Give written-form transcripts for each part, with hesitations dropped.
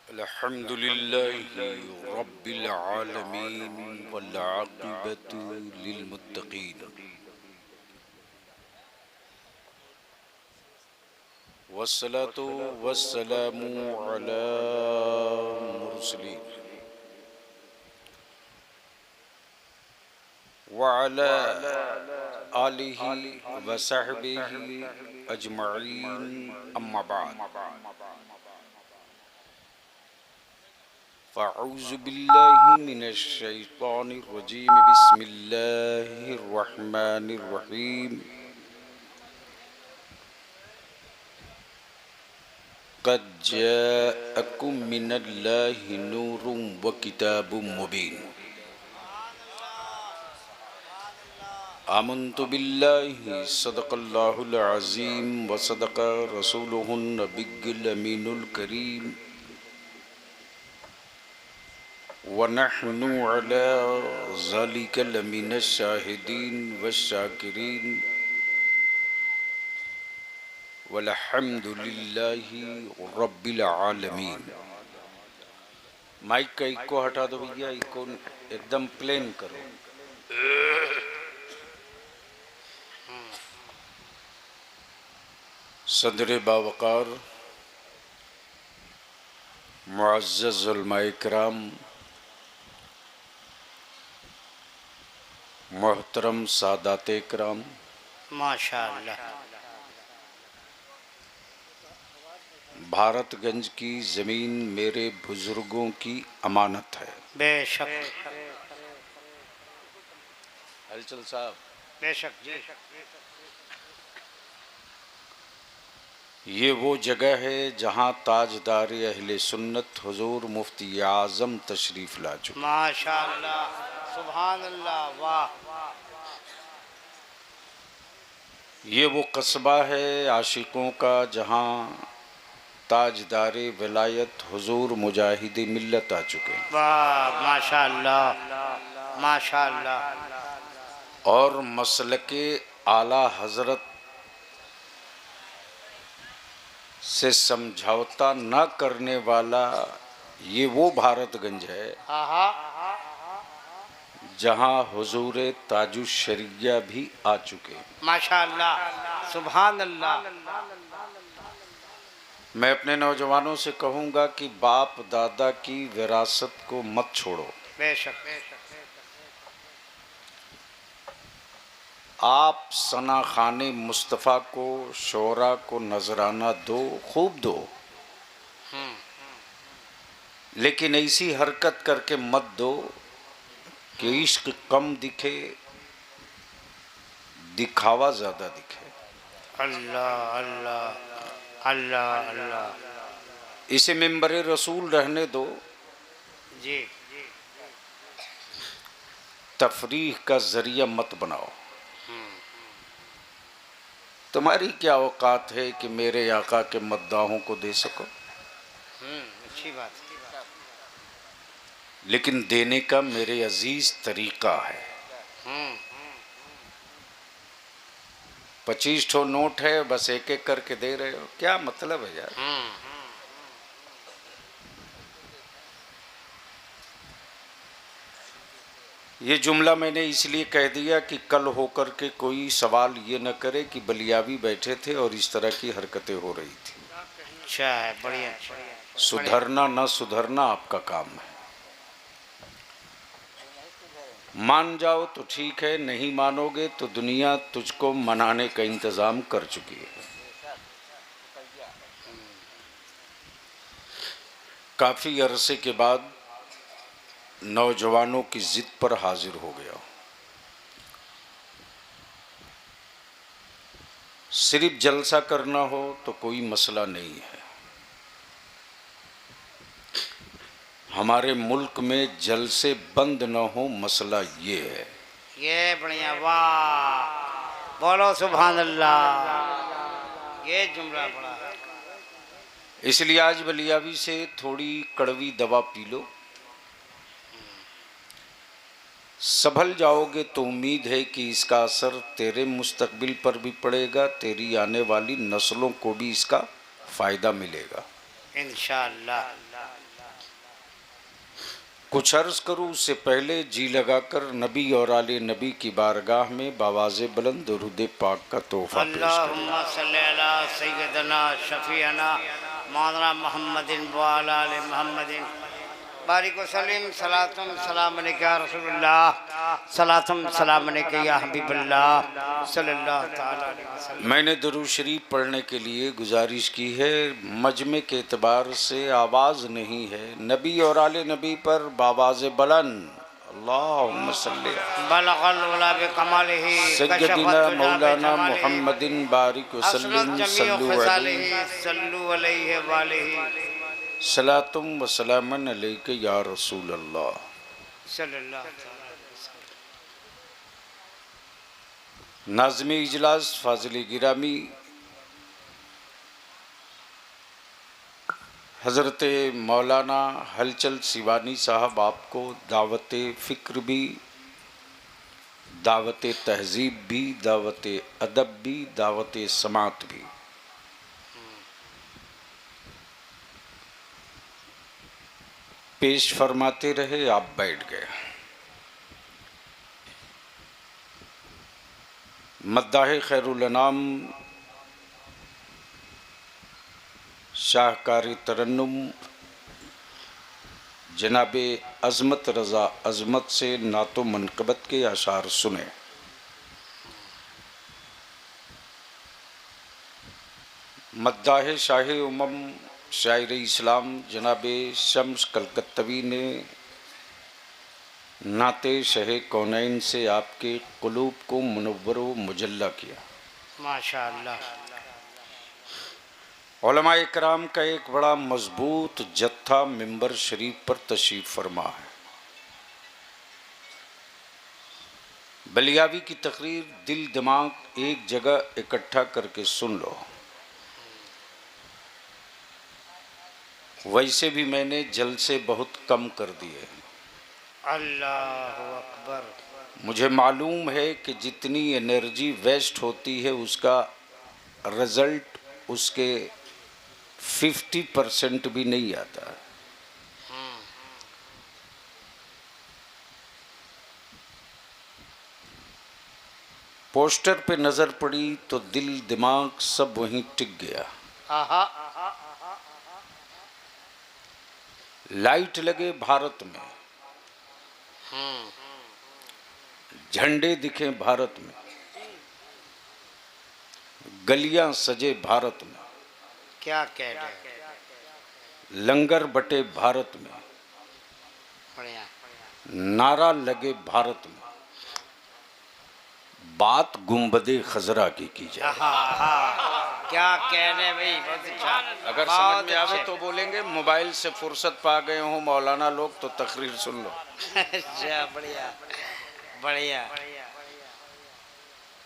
अल्हम्दुलिल्लाहि रब्बिल आलमीन वल आक़िबतु लिल मुत्तक़ीन वस्सलातु वस्सलामु अला मुरसलीन व अला आलिहि व सहबिहि अजमईन अम्मा बाद फ़अऊज़ु बिल्लाहि मिनश शैतानिर रजीम बिस्मिल्लाहिर रहमानिर रहीम क़द जाअकुम मिनल्लाहि नूरुम व किताबुम मुबीन आमन्तु बिल्लाहि सदक़ल्लाहुल अज़ीम व सदक़ रसूलुहुन नबिय्युल अमीनुल करीम व नहनु अला ज़ालिका लमिनश शाहिदीन वश्शाकिरीन वल्हम्दुलिल्लाहि रब्बिल आलमीन। माइक का इको हटा दो भैया, इको एकदम प्लेन करो। सदर बावकार मुअज़्ज़ज़ उलमाए किराम, मोहतरम सादाते किराम, माशाअल्लाह। भारतगंज की ज़मीन मेरे बुजुर्गों की अमानत है। बेशक हलचल साहब, बेशक जी। ये वो जगह है जहाँ ताजदार अहले सुन्नत हुजूर मुफ्ती आज़म तशरीफ़ ला चुके। माशाअल्लाह, सुभान अल्लाह, वाह। ये वो कस्बा है आशिकों का जहाँ ताजदार विलायत हुजूर मुजाहिद मिल्लत आ चुके। वाह, माशाअल्लाह, माशाअल्लाह। और मसलके आला हजरत से समझौता न करने वाला ये वो भारतगंज है आहा, जहाँ हुजूर ताजुश शरिया भी आ चुके। माशाअल्लाह, सुभान अल्लाह। मैं अपने नौजवानों से कहूँगा कि बाप दादा की विरासत को मत छोड़ो। बेशक आप सना खाने मुस्तफ़ा को, शोरा को नजराना दो, खूब दो, लेकिन ऐसी हरकत करके मत दो कि इश्क कम दिखे, दिखावा ज़्यादा दिखे। अल्लाह अल्लाह अल्लाह अल्लाह। इसे मिंबर रसूल रहने दो, जी, तफरीह का ज़रिया मत बनाओ। तुम्हारी क्या औकात है कि मेरे आका के मद्दाहों को दे सको? अच्छी बात। लेकिन देने का मेरे अजीज तरीका है। 25 ठो नोट है, बस एक एक करके दे रहे हो, क्या मतलब है यार? ये जुमला मैंने इसलिए कह दिया कि कल होकर के कोई सवाल ये न करे कि बलियावी बैठे थे और इस तरह की हरकतें हो रही थी। अच्छा है, बढ़िया। सुधरना न सुधरना आपका काम है। मान जाओ तो ठीक है, नहीं मानोगे तो दुनिया तुझको मनाने का इंतजाम कर चुकी है। काफी अरसे के बाद नौजवानों की जिद पर हाजिर हो गया। सिर्फ जलसा करना हो तो कोई मसला नहीं है। हमारे मुल्क में जलसे बंद न हो, मसला ये है। ये बढ़िया, वाह, बोलो सुभान अल्लाह। ये जुमला बड़ा है। इसलिए आज बलियावी से थोड़ी कड़वी दवा पी लो, संभल जाओगे तो उम्मीद है कि इसका असर तेरे मुस्तकबिल पर भी पड़ेगा, तेरी आने वाली नस्लों को भी इसका फ़ायदा मिलेगा। इंशाअल्लाह। कुछ अर्ज करूँ उससे पहले जी लगाकर नबी और आले नबी की बारगाह में बावाज़े बुलंद दुरूद पाक का तोहफा पेश करें। अल्लाहुम्मा सल्ली अला सय्यदना शफीअना मौलाना मुहम्मदिन व अला आलि मुहम्मदिन बारिक वसल्लिम सलातुम सलाम अलैका या रसूलुल्लाह सलातुम सलाम अलैका या हबीबल्लाह सल्लल्लाहु तआला अलैहि वसल्लम। मैंने दुरूद शरीफ पढ़ने के लिए गुजारिश की है, मजमे के एतबार से आवाज़ नहीं है, नबी और आले नबी पर बावाज़े बुलंद अल्लाहुम्मा सल्ली बलगल वला बिकमालिही सय्यदिना मौलाना मुहम्मदिन बारिक वसल्लिम सल्लु अलैहि व आलिहि सलातुम व सलामन अलैका या रसूल अल्लाह। सल्लल्लाहु अलैहि वसल्लम। नाज़िम इजलास फाजिल गिरामी हज़रत मौलाना हलचल सिवानी साहब आपको दावत फ़िक्र भी, दावत तहज़ीब भी, दावत अदब भी, दावत समात भी पेश फरमाते रहे। आप बैठ गए। मद्दाह खैरुल अनाम शाहकारी तरन्नुम जनाब अज़मत रज़ा अज़मत से नातो मनक़बत के अशार सुने। मद्दाह शाह उमम शायर इस्लाम जनाब शम्स कलकत्तवी ने नाते शह कौनैन से आपके क़ुलूब को मुनव्वर व मुजल्ला किया। माशाअल्लाह। उलमा इकराम का एक बड़ा मजबूत जत्था मिंबर शरीफ पर तशरीफ़ फरमा है। बलियावी की तकरीर दिल दिमाग एक जगह इकट्ठा करके सुन लो। वैसे भी मैंने जलसे बहुत कम कर दिए। अल्लाहु अकबर। मुझे मालूम है कि जितनी एनर्जी वेस्ट होती है उसका रिज़ल्ट उसके 50% भी नहीं आता। पोस्टर पे नज़र पड़ी तो दिल दिमाग सब वहीं टिक गया। आहा। लाइट लगे भारत में, झंडे दिखे भारत में, गलियां सजे भारत में, क्या कह रहे। लंगर बटे भारत में, बढ़िया। नारा लगे भारत में। बात गुंबदे खजरा की जाए। क्या कहने भाई, बहुत अच्छा। अगर समझ में आवे तो बोलेंगे, मोबाइल से फुर्सत पा गए हो मौलाना लोग तो तकरीर सुन लो। अच्छा, बढ़िया बढ़िया।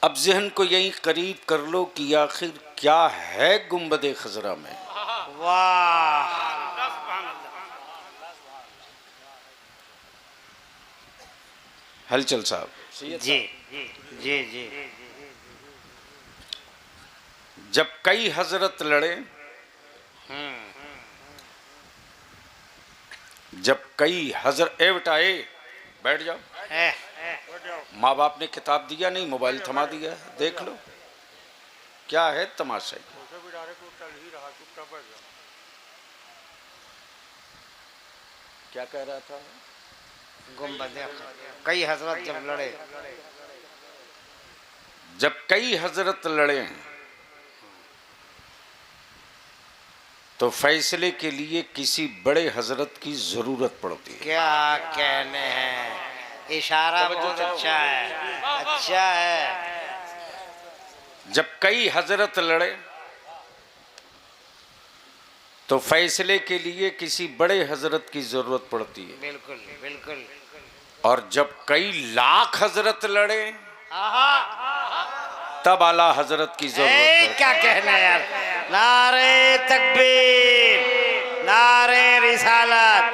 अब जहन को यही करीब कर लो कि आखिर क्या है गुंबदे खजरा में। वाह। हलचल साहब जी जी जी। जब कई हजरत लड़े, जब कई हजरत ए बेटा ए बैठ जाओ। माँ बाप ने किताब दिया नहीं, मोबाइल थमा दिया, देख लो क्या है तमाशा। क्या कह रहा था? गुंबद कई हजरत जब लड़े, जब कई हजरत लड़े तो फैसले के लिए किसी बड़े हजरत की जरूरत पड़ती है। क्या कहने हैं, इशारा बहुत अच्छा है, अच्छा है। जब कई हजरत लड़े तो फैसले के लिए किसी बड़े हजरत की जरूरत पड़ती है। बिल्कुल बिल्कुल। और जब कई लाख हजरत लड़े तब आला हजरत की जरूरत पड़ती है। क्या कहना है यार। नारे तकबीर, नारे रिसालत,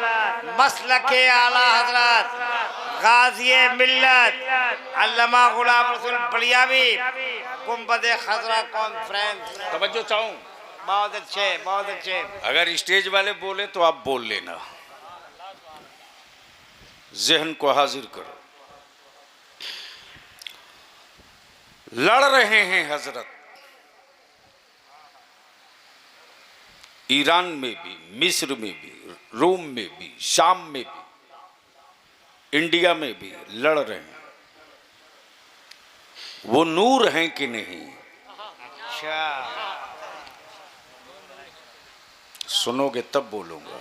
मसलके आला हजरत गाज़ी मिल्लत अल्लामा गुलाम रसूल बलियावी गुंबद खजरा कॉन्फ्रेंस। तवज्जो चाहूं, बहुत अच्छे, बहुत अच्छे। अगर स्टेज वाले बोले तो आप बोल लेना, जहन को हाजिर करो। लड़ रहे हैं हजरत, ईरान में भी, मिस्र में भी, रोम में भी, शाम में भी, इंडिया में भी लड़ रहे हैं। वो नूर हैं कि नहीं? अच्छा, सुनोगे तब बोलूंगा।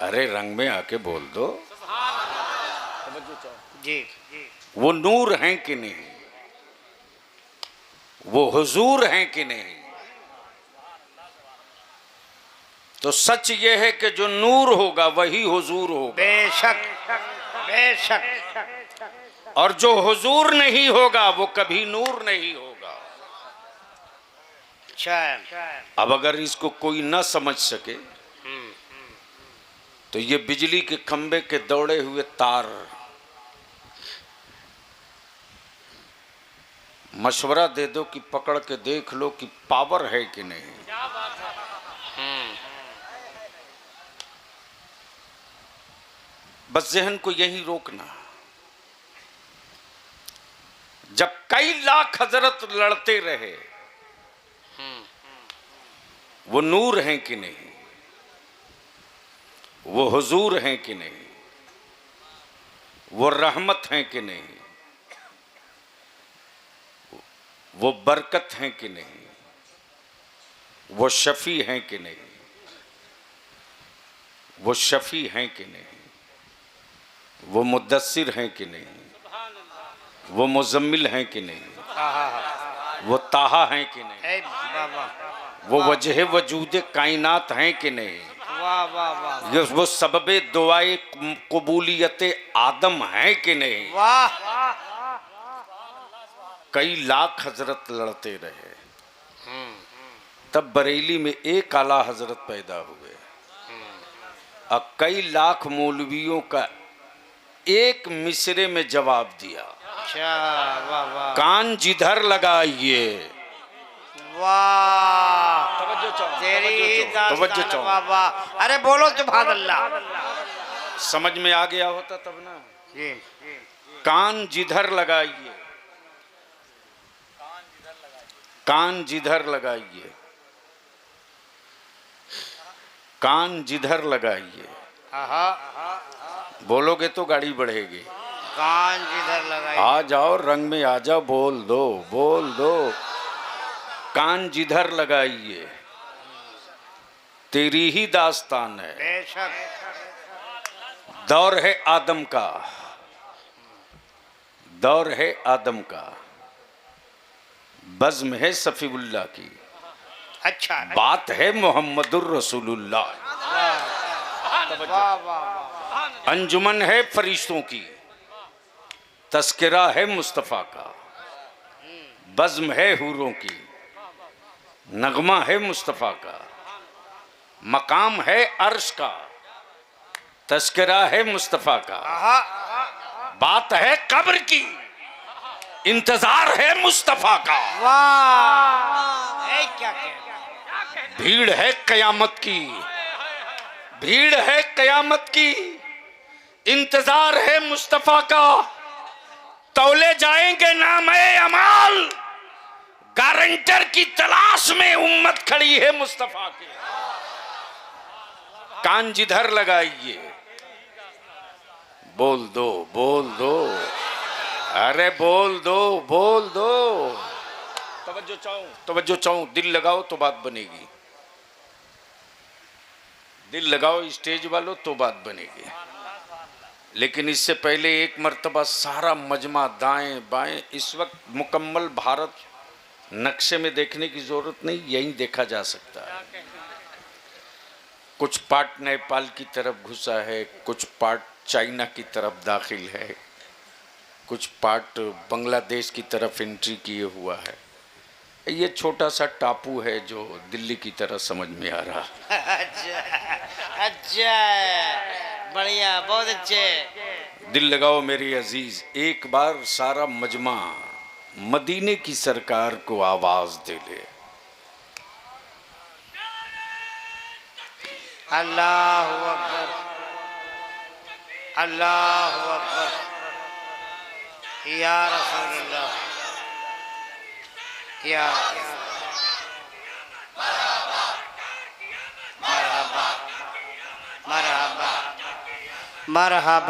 अरे रंग में आके बोल दो। जी। वो नूर हैं कि नहीं? वो हुजूर हैं कि नहीं? तो सच ये है कि जो नूर होगा वही हुजूर होगा, बेशक, बेशक। और जो हुजूर नहीं होगा वो कभी नूर नहीं होगा। अच्छा, अब अगर इसको कोई ना समझ सके तो ये बिजली के खंबे के दौड़े हुए तार, मशवरा दे दो कि पकड़ के देख लो कि पावर है कि नहीं। बस जहन को यही रोकना। जब कई लाख हजरत लड़ते रहे, वो नूर हैं कि नहीं? वो हुजूर हैं कि नहीं? वो रहमत हैं कि नहीं? वो बरकत हैं कि नहीं? वो शफी हैं कि नहीं? वो शफी हैं कि नहीं? वो मुद्दस्सिर हैं कि नहीं? वो मुजम्मिल हैं कि नहीं? वो ताहा हैं कि नहीं? वो वजह वजूद कायनात हैं कि नहीं? वाह वाह वाह, वो सबबे दुआए कबूलियत आदम हैं कि नहीं? वाह। कई लाख हजरत लड़ते रहे, तब बरेली में एक आला हजरत पैदा हुए। अब कई लाख मौलवियों का एक मिसरे में जवाब दिया। अच्छा, वाह वाह, कान जिधर लगाइए। वाह, तवज्जो तेरी दास्तान, चाहो। वाह वाह। अरे बोलो सुभान अल्लाह। समझ में आ गया होता तब ना। जी, कान जिधर लगाइए, कान जिधर लगाइए, कान जिधर लगाइए। आहा, बोलोगे तो गाड़ी बढ़ेगी। कान जिधर लगाई। आ जाओ, रंग में आ जाओ, बोल दो, बोल दो। कान जिधर लगाइए, तेरी ही दास्तान है। बेशक, दौर है आदम का, दौर है आदम का, बज़्म है सफीउल्लाह की, अच्छा, बात है मोहम्मदुर रसूलुल्लाह, वाह वाह, अंजुमन है फरिश्तों की, तस्करा है मुस्तफ़ा का, बज़्म है हूरों की, नगमा है मुस्तफ़ा का, मकाम है अर्श का, तस्करा है मुस्तफ़ा का, आहा, बात है कब्र की, इंतजार है मुस्तफ़ा का, वाह। ए, क्या कह, भीड़ है कयामत की, भीड़ है कयामत की, इंतजार है मुस्तफ़ा का, तौले जाएंगे नामे अमाल, गारंटर की तलाश में उम्मत खड़ी है मुस्तफ़ा के। कान जिधर लगाइए, बोल दो, बोल दो, अरे बोल दो, बोल दो। तवज्जो चाहो, तवज्जो चाहो, दिल लगाओ तो बात बनेगी, दिल लगाओ स्टेज वालों तो बात बनेगी। लेकिन इससे पहले एक मर्तबा सारा मजमा दाएं बाएं, इस वक्त मुकम्मल भारत नक्शे में देखने की जरूरत नहीं, यहीं देखा जा सकता है। कुछ पार्ट नेपाल की तरफ घुसा है, कुछ पार्ट चाइना की तरफ दाखिल है, कुछ पार्ट बांग्लादेश की तरफ एंट्री किए हुआ है। ये छोटा सा टापू है जो दिल्ली की तरह समझ में आ रहा। अच्छा, अच्छा, बढ़िया, बहुत अच्छे। दिल लगाओ मेरे अजीज, एक बार सारा मजमा मदीने की सरकार को आवाज दे ले। अल्लाह अकबर, अल्लाह अकबर, या रसूलुल्लाह, या मरहबा, मरहबा, मरहबा,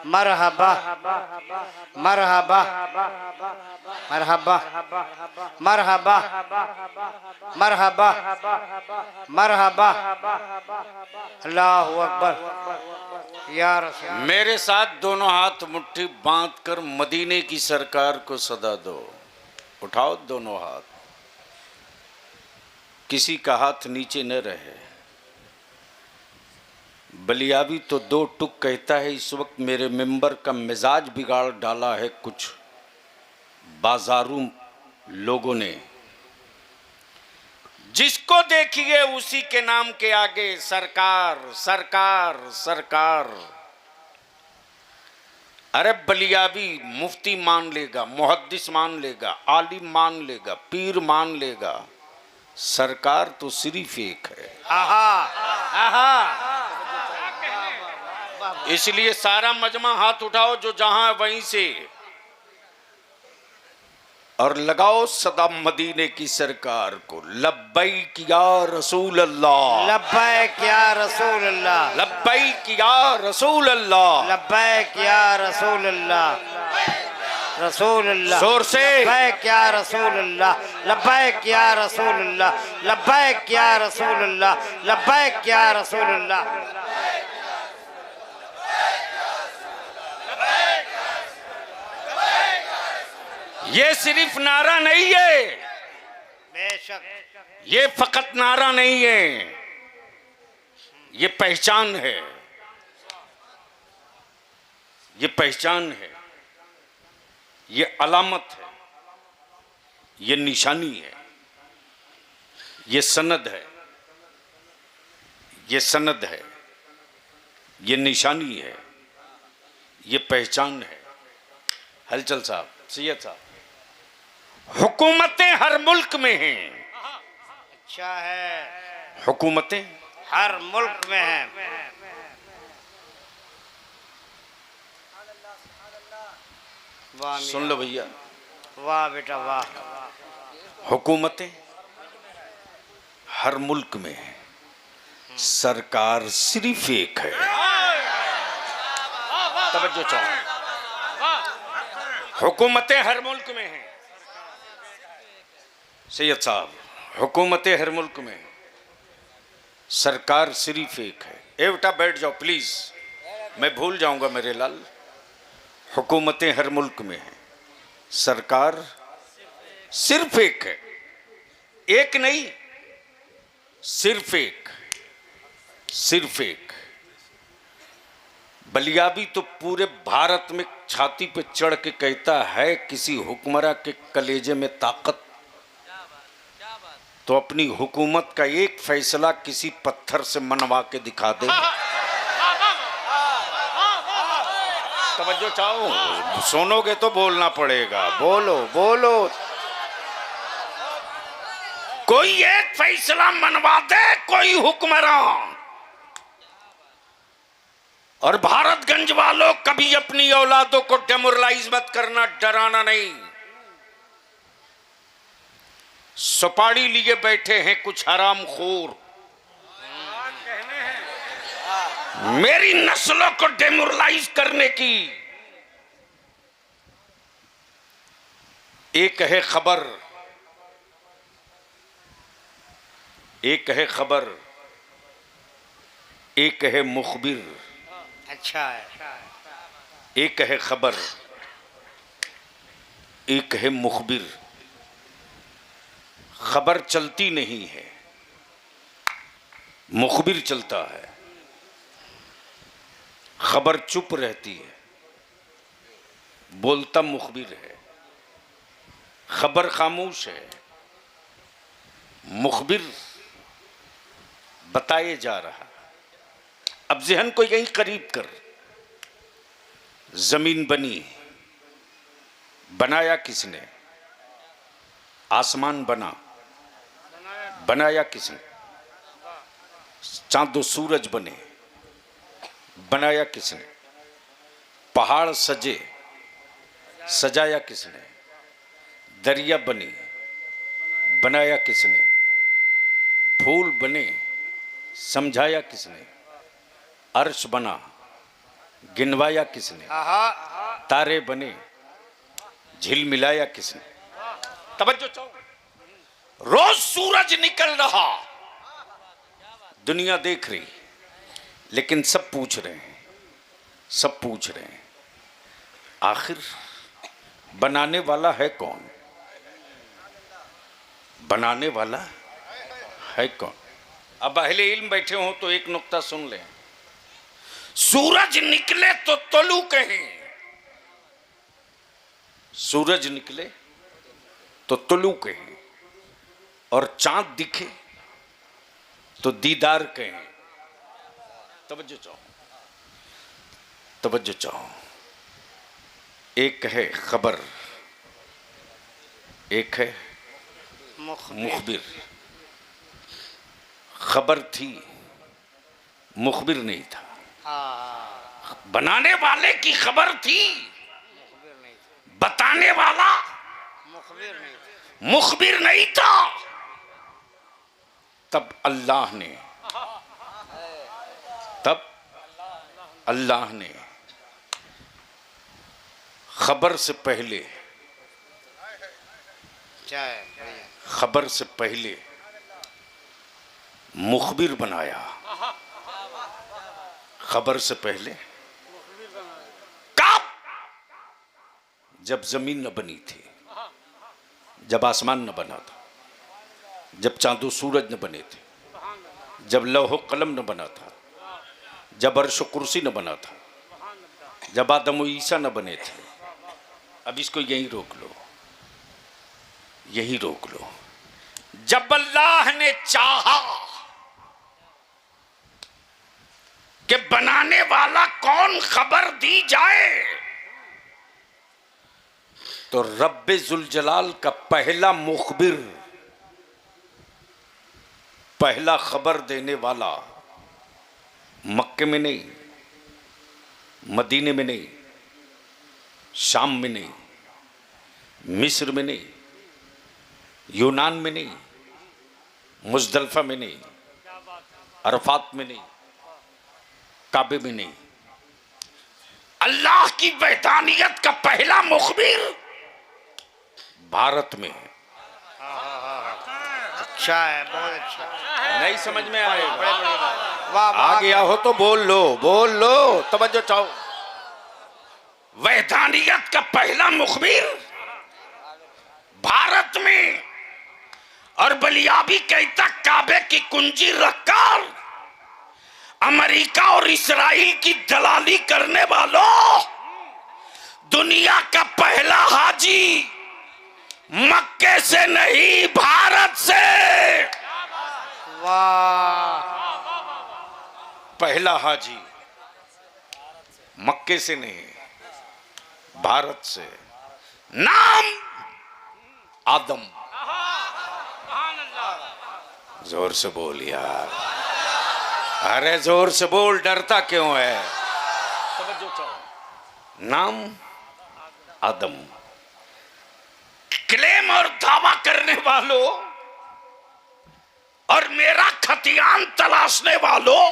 मरहबा, मरहबा, मरहबा, मरहबा, मरहबा, अल्लाहु अकबर, या रसूल। मेरे साथ दोनों हाथ मुट्ठी बांध कर मदीने की सरकार को सदा दो। उठाओ दोनों हाथ, किसी का हाथ नीचे न रहे। बलियाबी तो दो टुक कहता है, इस वक्त मेरे मेंबर का मिजाज बिगाड़ डाला है कुछ बाजारू लोगों ने। जिसको देखिए उसी के नाम के आगे सरकार सरकार सरकार। अरे बलियाबी मुफ्ती मान लेगा, मुहद्दिस मान लेगा, आलिम मान लेगा, पीर मान लेगा, सरकार तो सिर्फ एक है। आहा, आहा, इसलिए सारा मजमा हाथ उठाओ जो जहां है वहीं से, और लगाओ सदा मदीने की सरकार को। लब्बैक या रसूल अल्लाह, लब्बैक या रसूल अल्लाह, लब्बैक या रसूल अल्लाह, लब्बैक या रसूल अल्लाह, रसूल अल्लाह, जोर से लब्बैक या रसूल अल्लाह, लब्बैक या रसूल अल्लाह, लब्बैक या रसूल अल्लाह, लब्बैक या रसूल अल्लाह। ये सिर्फ नारा नहीं है, बेशक ये फकत नारा नहीं है, ये पहचान है, ये पहचान है, ये अलामत है, ये निशानी है, ये सनद है, ये सनद है, ये निशानी है, ये पहचान है। हलचल साहब, सैयद साहब, हुकूमतें हर मुल्क में हैं। अच्छा है, हुकूमतें हर मुल्क में है। वाह सुन लो भैया, वाह बेटा वाह। हुकूमतें हर मुल्क में हैं, सरकार सिर्फ एक है। तवज्जो चाहो, हुकूमतें हर मुल्क में हैं। सैयद साहब, हुकूमतें हर मुल्क में हैं, सरकार सिर्फ एक है। ए बेटा बैठ जाओ प्लीज, मैं भूल जाऊंगा मेरे लाल। हुकूमतें हर मुल्क में हैं, सरकार सिर्फ एक है। एक नहीं, सिर्फ एक, सिर्फ एक। बलियाबी तो पूरे भारत में छाती पे चढ़ के कहता है, किसी हुक्मरान के कलेजे में ताकत तो अपनी हुकूमत का एक फैसला किसी पत्थर से मनवा के दिखा दे। तवज्जो चाहो, सुनोगे तो बोलना पड़ेगा। बोलो बोलो, कोई एक फैसला मनवा दे कोई हुक्मरान। और भारतगंज वालों, कभी अपनी औलादों को डेमोरलाइज मत करना, डराना नहीं। सुपारी लिए बैठे हैं कुछ हरामखोर, मेरी नस्लों को डेमोरलाइज करने की। एक है खबर, एक है खबर, एक है मुखबिर। अच्छा है, एक है खबर, एक है मुखबिर। खबर चलती नहीं है, मुखबिर चलता है। खबर चुप रहती है, बोलता मुखबिर है। खबर खामोश है, मुखबिर बताए जा रहा। अब ज़हन को यहीं करीब कर, जमीन बनी, बनाया किसने? आसमान बना, बनाया किसने? चांदो सूरज बने, बनाया किसने? पहाड़ सजे, सजाया किसने? दरिया बनी, बनाया किसने? फूल बने, समझाया किसने? अर्श बना, गिनवाया किसने? तारे बने, झिलमिलाया किसने? तवज्जो चाहो, रोज सूरज निकल रहा, दुनिया देख रही, लेकिन सब पूछ रहे हैं, सब पूछ रहे हैं आखिर बनाने वाला है कौन? बनाने वाला है कौन? अब अहले इल्म बैठे हो तो एक नुक्ता सुन लें। सूरज निकले तो तलू कहें, सूरज निकले तो तलू कहें, और चांद दिखे तो दीदार कहें। तवज्जो चाहो, तवज्जो चाहो। एक है खबर, एक है मुखबिर। खबर थी, मुखबिर नहीं था। बनाने वाले की खबर थी, बताने वाला मुखबिर नहीं था। तब अल्लाह ने, तब अल्लाह ने खबर से पहले, खबर से पहले मुखबिर बनाया। खबर से पहले कब? जब जमीन न बनी थी, जब आसमान न बना था, जब चांदो सूरज न बने थे, जब लौह कलम न बना था, जब अर्श कुर्सी न बना था, जब आदम और ईसा न बने थे। अब इसको यहीं रोक लो, यहीं रोक लो। जब अल्लाह ने चाहा कि बनाने वाला कौन खबर दी जाए, तो रब्बे जुल जलाल का पहला मुखबिर, पहला खबर देने वाला मक्के में नहीं, मदीने में नहीं, शाम में नहीं, मिस्र में नहीं, यूनान में नहीं, मुजदलफा में नहीं, अरफात में नहीं, काबे में नहीं। अल्लाह की वहदानियत का पहला मुखबिर भारत में। अच्छा है, बहुत अच्छा। नहीं समझ में आएगा, वाह, आ गया हो तो बोल लो, बोल लो, तवज्जो चाहो। वहदानियत का पहला मुखबिर भारत में, और बलियाबी कहता काबे की कुंजी रखकर अमेरिका और इस्राइल की दलाली करने वालों, दुनिया का पहला हाजी मक्के से नहीं, भारत से। वाह, पहला हाजी मक्के से नहीं, भारत से। नाम आदम। जोर से बोल यार, अरे जोर से बोल, डरता क्यों है? नाम आदम। क्लेम और दावा करने वालों और मेरा खतियान तलाशने वालों,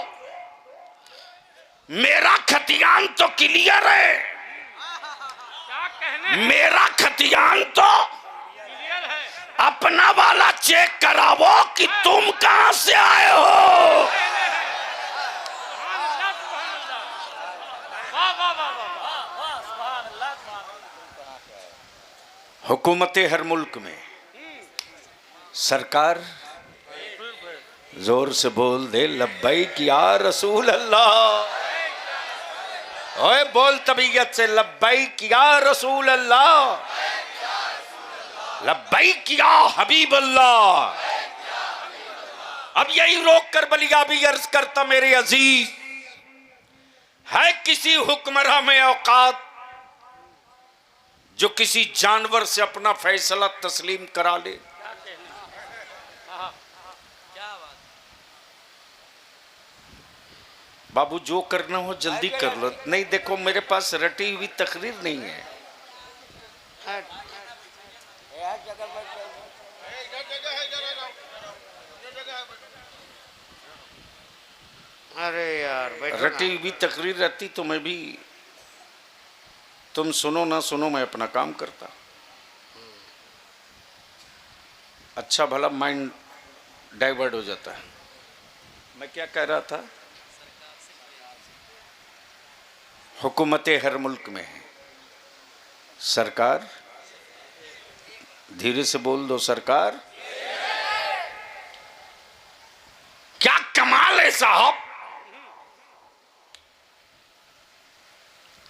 मेरा खतियान तो क्लियर है, मेरा खतियान तो अपना वाला चेक करावो कि तुम कहां से आए हो। हुकूमतें हर मुल्क में, सरकार जोर से बोल दे लब्बैक या रसूल अल्लाह। ओए बोल तबीयत से, लब्बैक या रसूल अल्लाह, लब्बैक या हबीब अल्लाह। अब यही रोक कर बलिया भी अर्ज करता, मेरे अजीज, है किसी हुक्मरां में औकात जो किसी जानवर से अपना फैसला तस्लीम करा ले? बाबू जो करना हो जल्दी कर लो। नहीं देखो मेरे पास रटी हुई तकरीर नहीं है। अरे यार बैठो रटी हुई तकरीर रहती तो मैं भी, तुम सुनो ना सुनो मैं अपना काम करता। अच्छा भला माइंड डाइवर्ट हो जाता है। मैं क्या कह रहा था, हुकूमतें हर मुल्क में है। सरकार, धीरे से बोल दो, सरकार। क्या कमाल है साहब,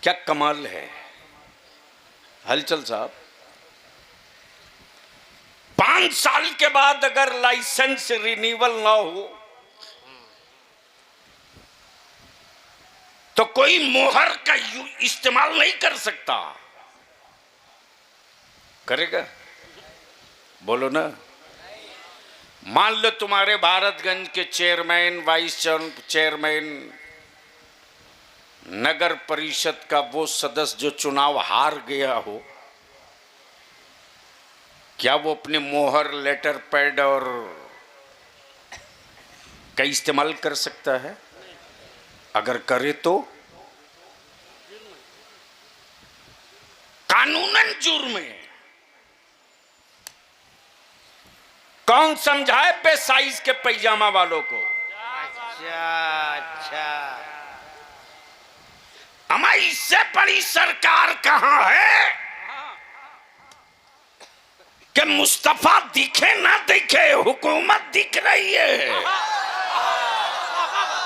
क्या कमाल है। हलचल साहब, 5 साल के बाद अगर लाइसेंस रिन्यूअल ना हो तो कोई मोहर का इस्तेमाल नहीं कर सकता। करेगा? बोलो ना। मान लो तुम्हारे भारतगंज के चेयरमैन, वाइस चेयरमैन, नगर परिषद का वो सदस्य जो चुनाव हार गया हो, क्या वो अपने मोहर, लेटर पैड और का इस्तेमाल कर सकता है? अगर करे तो कानूनन जुर्म है। कौन समझाए बेसाइज के पैजामा वालों को? अच्छा हमारी इससे बड़ी सरकार कहां है कि मुस्तफा दिखे ना दिखे, हुकूमत दिख रही है।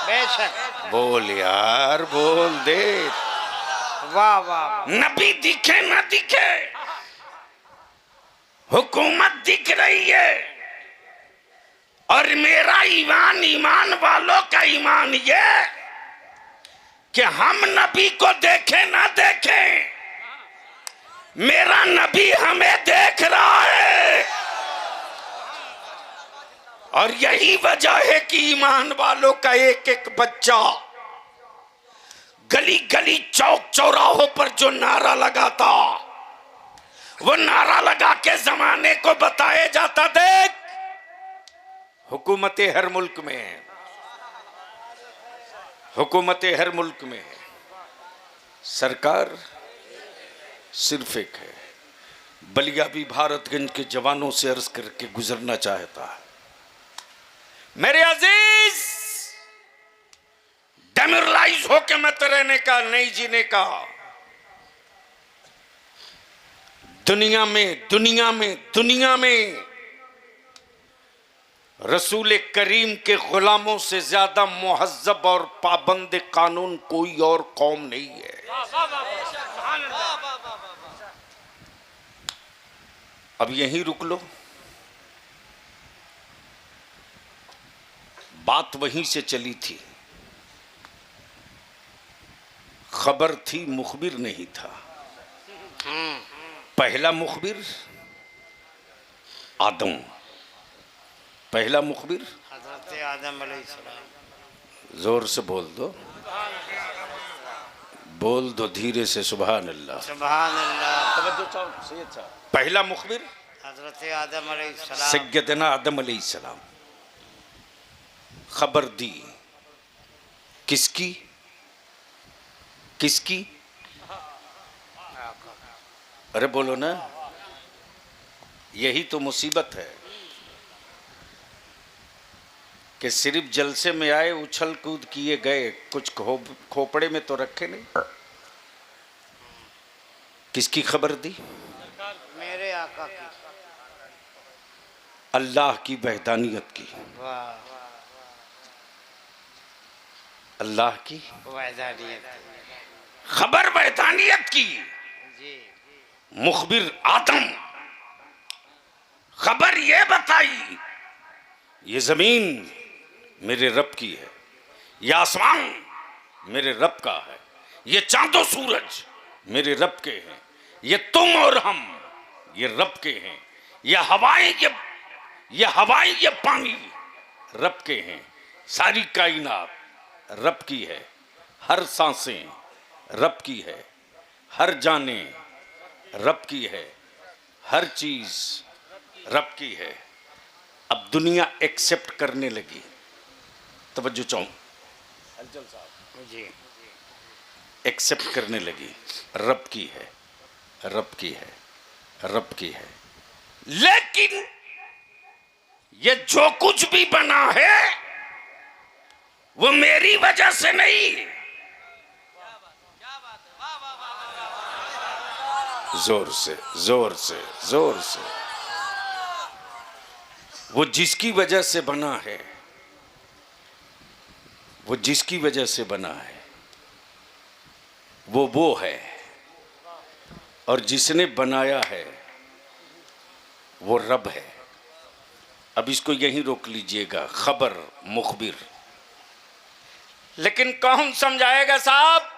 बेशक। बोल यार, बोल दे। वाह वाह। नबी दिखे ना दिखे, हुकूमत दिख रही है। और मेरा ईमान, ईमान वालों का ईमान ये कि हम नबी को देखे ना देखे, मेरा नबी हमें देख रहा है। और यही वजह है कि ईमान वालों का एक एक बच्चा गली गली, चौक चौराहों पर जो नारा लगाता, वो नारा लगा के जमाने को बताया जाता, देख हुकूमतें हर मुल्क में है, हुकूमतें हर मुल्क में है, सरकार सिर्फ एक है। बलिया भी भारतगंज के जवानों से अर्ज करके गुजरना चाहता है। मेरे अजीज, डेमोरलाइज होके मत रहने का, नहीं जीने का। दुनिया में रसूल करीम के गुलामों से ज्यादा मुहज्जब और पाबंद कानून कोई और कौम नहीं है। अब यहीं रुक लो, बात वहीं से चली थी। खबर थी, मुखबिर नहीं था। पहला मुखबिर आदम, पहला मुखबिर हजरत आदम अलैहिस्सलाम। जोर से बोल दो, बोल दो धीरे से, सुभान अल्लाह, सुभान अल्लाह। पहला मुखबिर हजरत आदम अलैहिस्सलाम, सैयदना आदम अलैहिस्सलाम। खबर दी किसकी? किसकी? अरे बोलो ना, यही तो मुसीबत है कि सिर्फ जलसे में आए, उछल कूद किए गए, कुछ खोपड़े में तो रखे नहीं। किसकी खबर दी? मेरे आका की, अल्लाह की वहदानियत की। वाह, अल्लाह की वहदानियत खबर, वहदानियत की। जी। मुखबिर आदम, खबर ये बताई, ये जमीन मेरे रब की है, ये आसमान मेरे रब का है, ये चांदो सूरज मेरे रब के हैं, ये तुम और हम ये रब के हैं, ये हवाएं, ये पानी रब के हैं, सारी कायनात रब की है, हर सांसें रब की है, हर जाने रब की है, हर चीज रब की है। अब दुनिया एक्सेप्ट करने लगी। तवज्जो चाहूं, हलचल साहब जी एक्सेप्ट करने लगी, रब की है, रब की है, रब की है। लेकिन ये जो कुछ भी बना है वो मेरी वजह से नहीं। जोर से, जोर से, जोर से। वो जिसकी वजह से बना है, वो जिसकी वजह से बना है, वो है। और जिसने बनाया है वो रब है। अब इसको यहीं रोक लीजिएगा, खबर मुखबिर। लेकिन कौन समझाएगा साहब?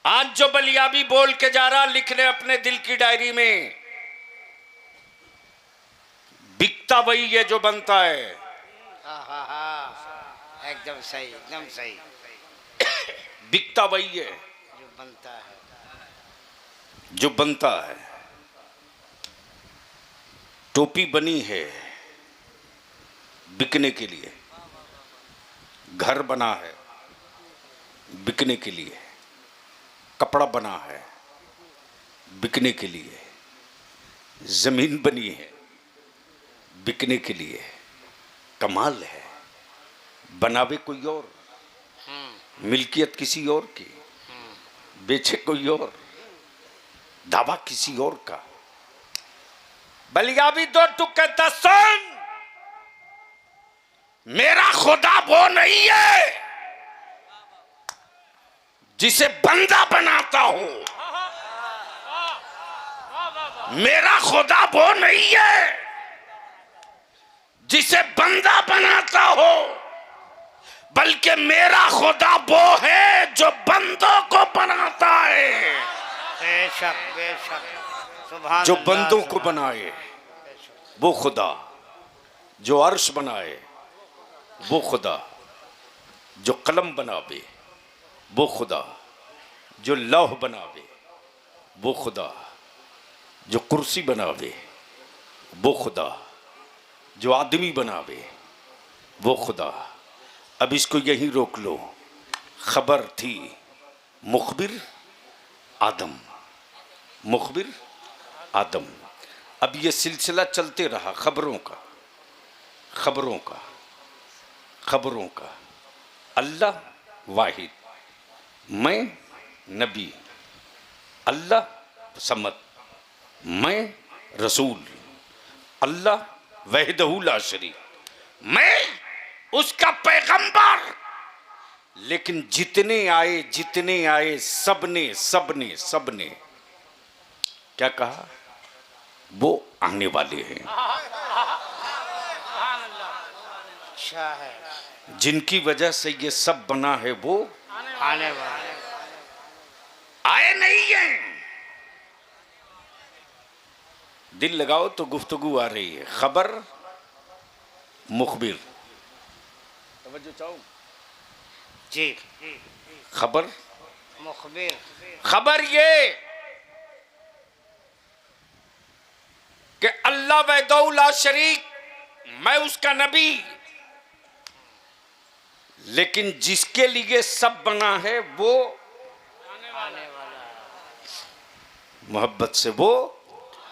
आज जो बलियाबी बोल के जा रहा, लिख ले अपने दिल की डायरी में, बिकता वही है जो बनता है। एकदम सही, एकदम सही। बिकता वही है जो बनता है, जो बनता है। टोपी बनी है बिकने के लिए, घर बना है बिकने के लिए, कपड़ा बना है बिकने के लिए, जमीन बनी है बिकने के लिए। कमाल है, बनावे कोई और, मिल्कियत किसी और की, बेचे कोई और, दावा किसी और का। बलियाबी दो टुकड़ा सुन, मेरा खुदा वो नहीं है जिसे बंदा बनाता हूं। मेरा खुदा वो नहीं है जिसे बंदा बनाता हो, बल्कि मेरा खुदा वो है जो बंदों को बनाता है। बेशक बेशक, सुभान जो अल्लाह, बंदों को सुभान। बनाए वो खुदा, जो अर्श बनाए वो खुदा, जो कलम बनावे वो खुदा, जो लौह बनावे वो खुदा, जो कुर्सी बनावे वो खुदा, जो आदमी बनावे वो खुदा। अब इसको यहीं रोक लो। खबर थी मुखबिर आदम, मुखबिर आदम। अब ये सिलसिला चलते रहा खबरों का, खबरों का, खबरों का। अल्लाह वाहिद, मैं नबी, अल्लाह समद, मैं रसूल, अल्लाह वहदहू ला शरीक, मैं उसका पैगंबर। लेकिन जितने आए सबने सबने सबने क्या कहा? वो आने वाले हैं। अच्छा है, जिनकी वजह से ये सब बना है वो आने वाले। आए नहीं हैं। दिल लगाओ तो गुफ्तगू आ रही है। खबर मुखबिर, तवज्जो चाहो। जी, खबर मुखबिर। खबर ये कि अल्लाह वहदहू ला शरीक, मैं उसका नबी। लेकिन जिसके लिए सब बना है वो आने वाला मोहब्बत से वो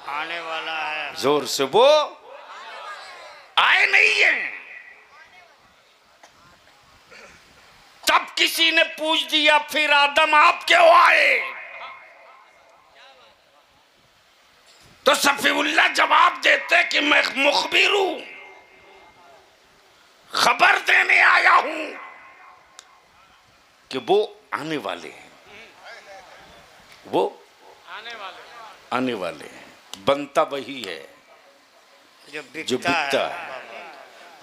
है, आने वाला है। जोर से वो आए नहीं है। तब किसी ने पूछ दिया, फिर आदम आप क्यों आए? तो सफीउल्लाह जवाब देते कि मैं मुखबिर हूं, खबर देने आया हूं कि वो आने वाले हैं, वो आने वाले हैं। बनता वही है जो जो बिकता है।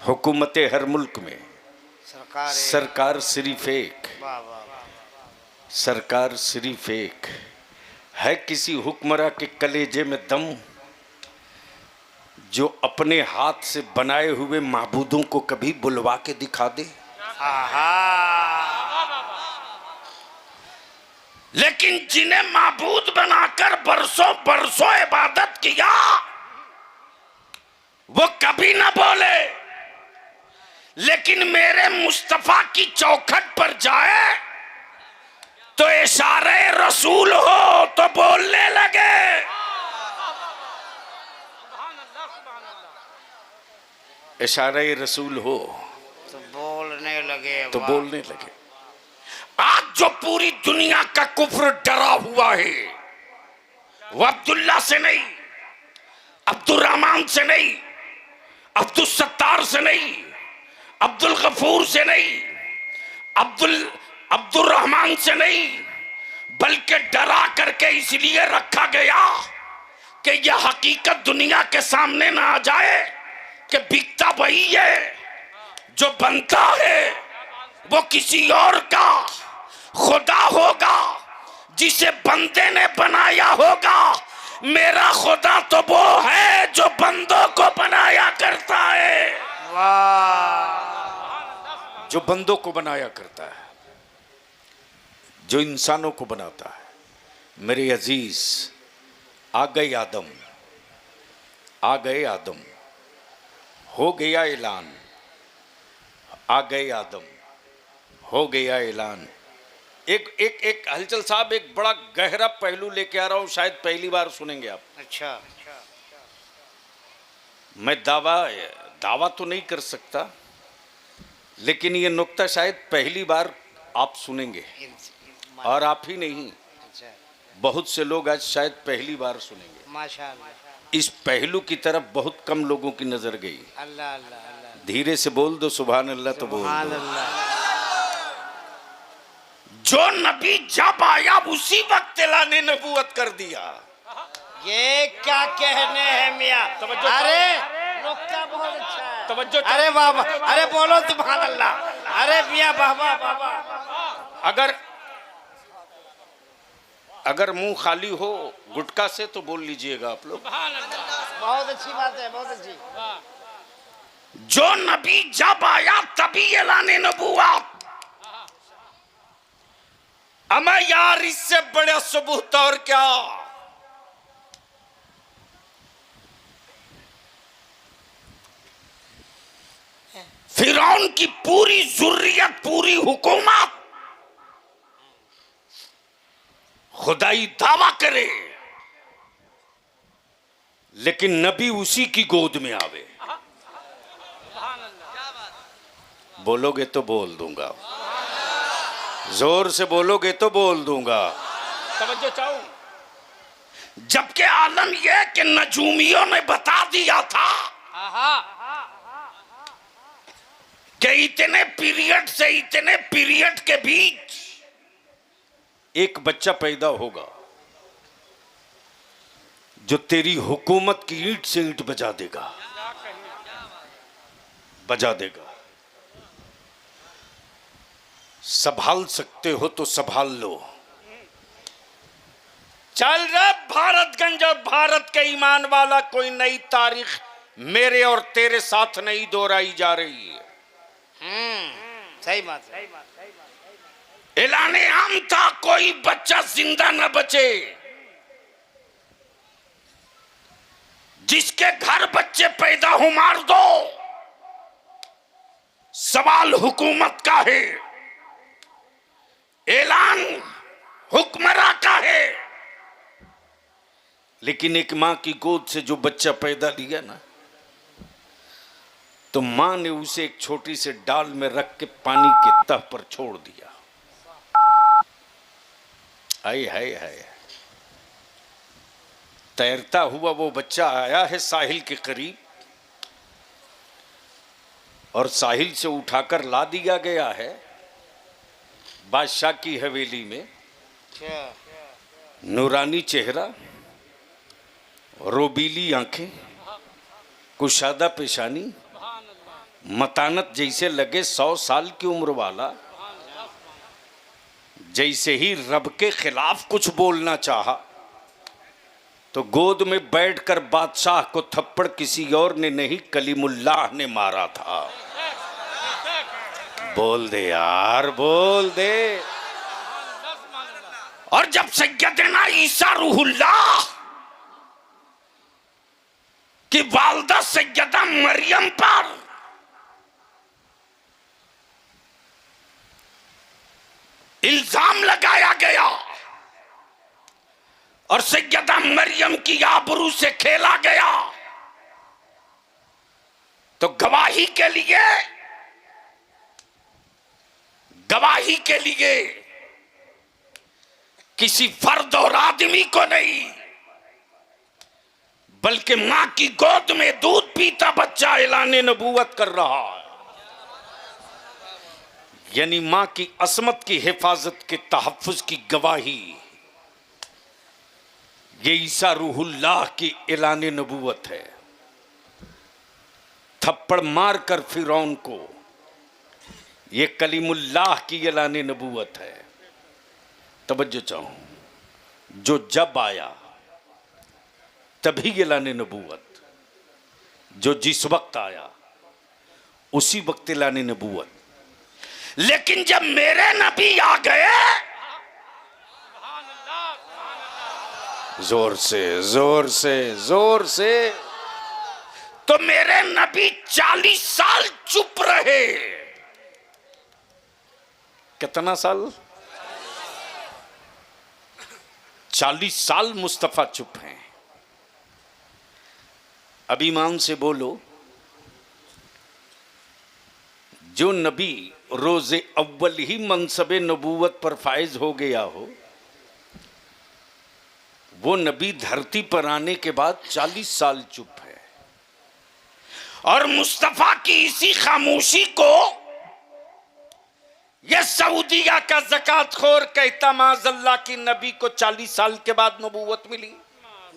हुकूमत हर मुल्क में सरकार सरकार सिर्फ एक, वाह वाह वाह। सरकार सिर्फ एक है। किसी हुक्मरां के कलेजे में दम जो अपने हाथ से बनाए हुए माबूदों को कभी बुलवा के दिखा दे? आहा लेकिन जिन्हें माबूद बनाकर बरसों बरसों इबादत किया वो कभी ना बोले, लेकिन मेरे मुस्तफा की चौखट पर जाए तो इशारे रसूल हो तो बोलने लगे। इशारे रसूल हो तो बोलने लगे, तो वाह। बोलने लगे। आज जो पूरी दुनिया का कुफ्र डरा हुआ है वो अब्दुल्ला से नहीं, अब्दुल रहमान से नहीं, अब्दुल सत्तार से नहीं, अब्दुल गफूर से नहीं, अब्दुल रहमान से नहीं, बल्कि डरा करके इसलिए रखा गया कि यह हकीकत दुनिया के सामने ना आ जाए कि बिकता वही है, जो बनता है वो किसी और का खुदा होगा जिसे बंदे ने बनाया होगा। मेरा खुदा तो वो है जो बंदों को बनाया करता है, वाह। जो बंदों को बनाया करता है, जो इंसानों को बनाता है। मेरे अजीज, आ गए आदम, आ गए आदम, हो गया ऐलान, आ गए आदम, हो गया ऐलान। एक हलचल साहब, एक बड़ा गहरा पहलू लेके आ रहा हूं, शायद पहली बार सुनेंगे आप। अच्छा, मैं दावा तो नहीं कर सकता, लेकिन ये नुक्ता शायद पहली बार आप सुनेंगे, और आप ही नहीं, अच्छा, बहुत से लोग आज शायद पहली बार सुनेंगे। माशाअल्लाह, इस पहलू की तरफ बहुत कम लोगों की नजर गई। अल्लाह अल्लाह अल्लाह, धीरे से बोल दो, सुभान अल्लाह तो बोल सुभान दो। अल्लाह। जो नबी जब आया उसी वक्त अल्लाह ने नबूवत कर दिया। ये क्या कहने हैं मियाँ? तवज्जो, अरे नुक्ता बहुत अच्छा है। तवज्जो, अरे बाबा, अरे बोलो सुभान अल्लाह। अरे मियाँ बाबा बाबा, अगर मुंह खाली हो गुटका से तो बोल लीजिएगा आप लोग। बहुत अच्छी बात है, बहुत अच्छी। जो नबी जब आया तभी अल्लाह ने नबूवत। अमा यार, इससे बड़ा सबूत और क्या। फिरौन की पूरी जुर्रियत, पूरी हुकूमत खुदाई दावा करे, लेकिन नबी उसी की गोद में आवे। बोलोगे तो बोल दूंगा, जोर से बोलोगे तो बोल दूंगा। तवज्जो चाहूं, जबकि आलम यह कि नजूमियों ने बता दिया था कि इतने पीरियड से इतने पीरियड के बीच एक बच्चा पैदा होगा जो तेरी हुकूमत की ईंट से ईंट बजा देगा, बजा देगा। संभाल सकते हो तो संभाल लो। चल रहा भारतगंज और भारत के ईमान वाला, कोई नई तारीख मेरे और तेरे साथ नहीं दोहराई जा रही है। सही बात है। ऐलाने आम था, कोई बच्चा जिंदा न बचे। जिसके घर बच्चे पैदा हो मार दो। सवाल हुकूमत का है, ऐलान हुक्मरां का है। लेकिन एक मां की गोद से जो बच्चा पैदा लिया ना, तो मां ने उसे एक छोटी से डाल में रख के पानी के तह पर छोड़ दिया। हाय हाय हाय, तैरता हुआ वो बच्चा आया है साहिल के करीब, और साहिल से उठाकर ला दिया गया है बादशाह की हवेली में। नूरानी चेहरा, रोबीली आंखें, कुशादा पेशानी, मतानत जैसे लगे 100 साल की उम्र वाला। जैसे ही रब के खिलाफ कुछ बोलना चाहा तो गोद में बैठकर बादशाह को थप्पड़ किसी और ने नहीं, कलीमुल्लाह ने मारा था। बोल दे यार, बोल दे। और जब सैयदना ईसा रूहुल्लाह की वालदा सैयदा मरियम पर इल्जाम लगाया गया और सैयदा मरियम की आबरू से खेला गया, तो गवाही के लिए किसी फर्द और आदमी को नहीं, बल्कि मां की गोद में दूध पीता बच्चा ऐलाने नबूवत कर रहा है। यानी मां की असमत की हिफाजत के तहफ्फुज की गवाही ये ईसा रूहुल्लाह की ऐलाने नबूवत है। थप्पड़ मारकर फिरौन को ये कलीमुल्लाह की ऐलाने नबूवत है। तवज्जो चाहूं, जो जब आया तभी ऐलाने नबूवत, जो जिस वक्त आया उसी वक्त ऐलाने नबूवत। लेकिन जब मेरे नबी आ गए, जोर से जोर से जोर से, तो मेरे नबी 40 साल चुप रहे। कितना साल? 40 साल मुस्तफा चुप हैं। अब ईमान से बोलो, जो नबी रोजे अव्वल ही मनसबे नबूवत पर फायज हो गया हो, वो नबी धरती पर आने के बाद 40 साल चुप है। और मुस्तफा की इसी खामोशी को ये सऊदिया का ज़कातखोर कहता माज़अल्लाह की नबी को 40 साल के बाद नबूवत मिली।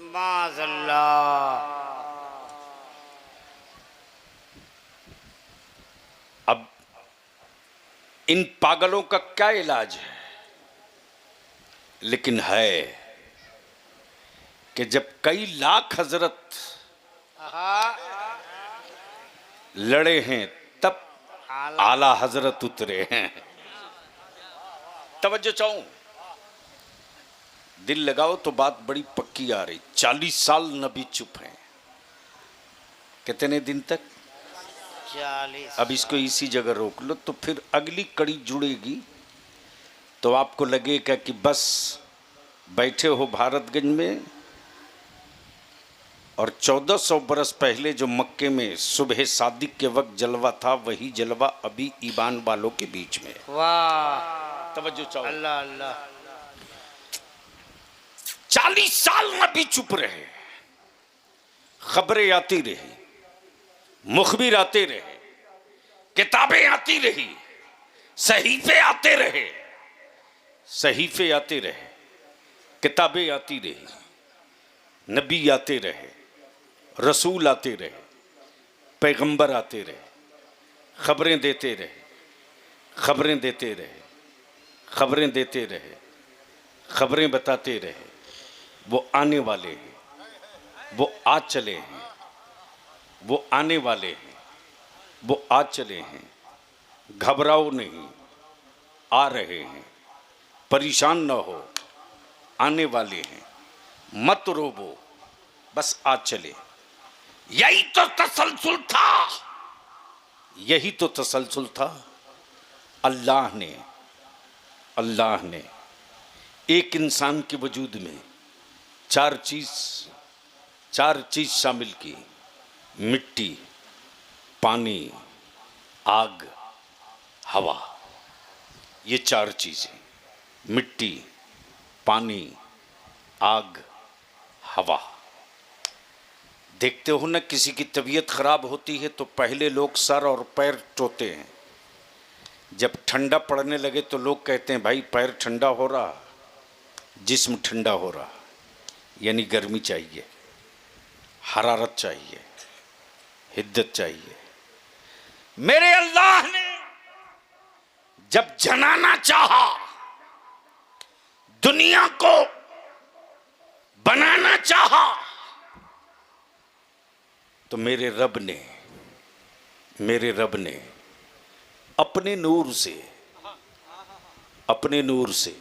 माज़अल्लाह। अब इन पागलों का क्या इलाज है? लेकिन है कि जब कई लाख हजरत लड़े हैं तब आला हजरत उतरे हैं। तवज्जो चाहूं, दिल लगाओ तो बात बड़ी पक्की आ रही। 40 साल नबी चुप हैं। कितने दिन तक? 40। अब इसको इसी जगह रोक लो तो फिर अगली कड़ी जुड़ेगी, तो आपको लगेगा कि बस बैठे हो भारतगंज में और 1400 बरस पहले जो मक्के में सुबह सादिक के वक्त जलवा था, वही जलवा अभी ईमान वालों के बीच में। वाह, तवज्जो चाहो। अल्लाह अल्लाह। 40 साल नबी चुप रहे, खबरें आती रही, मुखबिर आते रहे, किताबें आती रही, सहीफे आते रहे, सहीफे आते रहे, किताबें आती रही, नबी आते रहे, रसूल आते रहे, पैगंबर आते रहे, खबरें देते रहे, खबरें देते रहे, खबरें देते रहे, खबरें बताते रहे। वो आने वाले हैं, वो आ चले हैं, वो आने वाले हैं, वो आ चले हैं। घबराओ नहीं, आ रहे हैं। परेशान न हो, आने वाले हैं। मत रोबो, बस आ चले। यही तो तसलसल था, यही तो तसलसल था। अल्लाह ने एक इंसान के वजूद में चार चीज शामिल की। मिट्टी, पानी, आग, हवा। ये चार चीजें, मिट्टी, पानी, आग, हवा। देखते हो ना, किसी की तबीयत खराब होती है तो पहले लोग सर और पैर टोते हैं। जब ठंडा पड़ने लगे तो लोग कहते हैं भाई पैर ठंडा हो रहा, जिस्म ठंडा हो रहा। यानी गर्मी चाहिए, हरारत चाहिए, हिद्दत चाहिए। मेरे अल्लाह ने जब जनाना चाहा, दुनिया को बनाना चाहा, तो मेरे रब ने अपने नूर से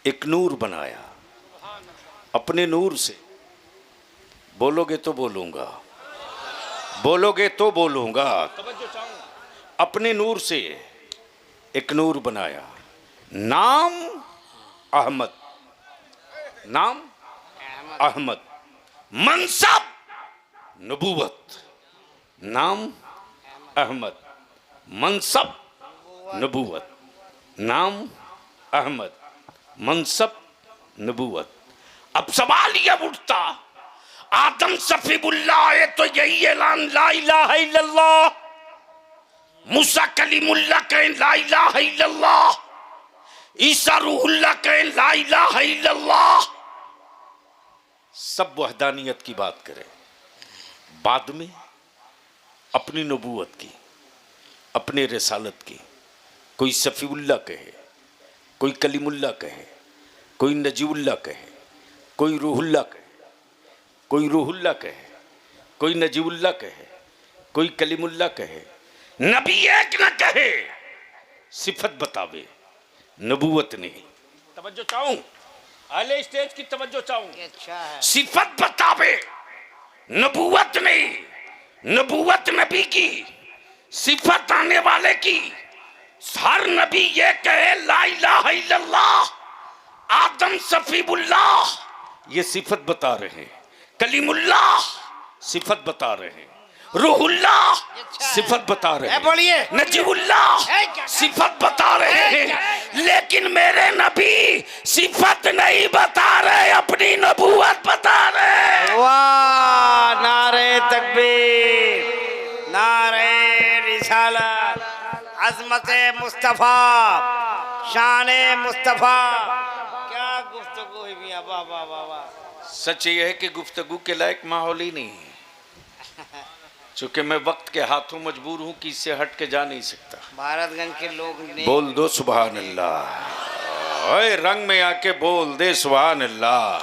एक नूर बनाया, अपने नूर से। बोलोगे तो बोलूंगा, बोलोगे तो बोलूंगा। अपने नूर से एक नूर बनाया, नाम अहमद, नाम अहमद। मनसब नबूवत, नाम अहमद। मनसब नबूवत, नाम अहमद। मनसब नबूवत। अब सवाल यह उठता, आदम सफीबुल्लाह है तो यही ऐलान ला इलाहा इल्लल्लाह, मूसा कलीमुल्लाह कहें ला इलाहा इल्लल्लाह, ईसा रूहुल्लाह कहें ला इलाहा इल्लल्लाह, सब वहदानियत की बात करें। बाद में अपनी नबूवत की, अपने रिसालत की, कोई सफीउल्लाह कहे, कोई कलीमुल्लाह कहे, कोई नजीउल्लाह कहे, कोई रूहुल्लाह कहे, कोई रूहुल्लाह कहे, कोई नजीउल्लाह कहे, कोई कलीमुल्लाह कहे, नबी एक न कहे, सिफत बतावे, नबूवत नहीं। तवज्जो चाहूं, आले स्टेज की तवज्जो चाहूं। अच्छा है। सिफत बतावे, नबूवत नहीं। नबूवत नबी की, सिफत आने वाले की। हर नबी ये कहे ला इलाहा इल्लल्लाह, आदम सफीबुल्लाह, ये सिफत बता रहे हैं। कलीमुल्लाह सिफत बता रहे हैं। रूहुल्लाह सिफत बता रहे हैं। बोलिए। नजीउल्लाह सिफत बता रहे हैं। लेकिन मेरे नबी सिफत नहीं बता रहे, अपनी नबूवत बता रहे। वाह, नारे तकबीर, नारे रिसालत, अज़मत मुस्तफ़ा, शान मुस्तफ़ा। क्या गुफ्तगू हुई मियां, वाह वाह वाह वाह। सच ये है कि गुफ्तगू के लायक माहौल ही नहीं है, चूंकि मैं वक्त के हाथों मजबूर हूं कि इससे हट के जा नहीं सकता। भारतगंज के लोग ने बोल दो सुभान अल्लाह, ओए रंग में आके बोल दे सुभान अल्लाह।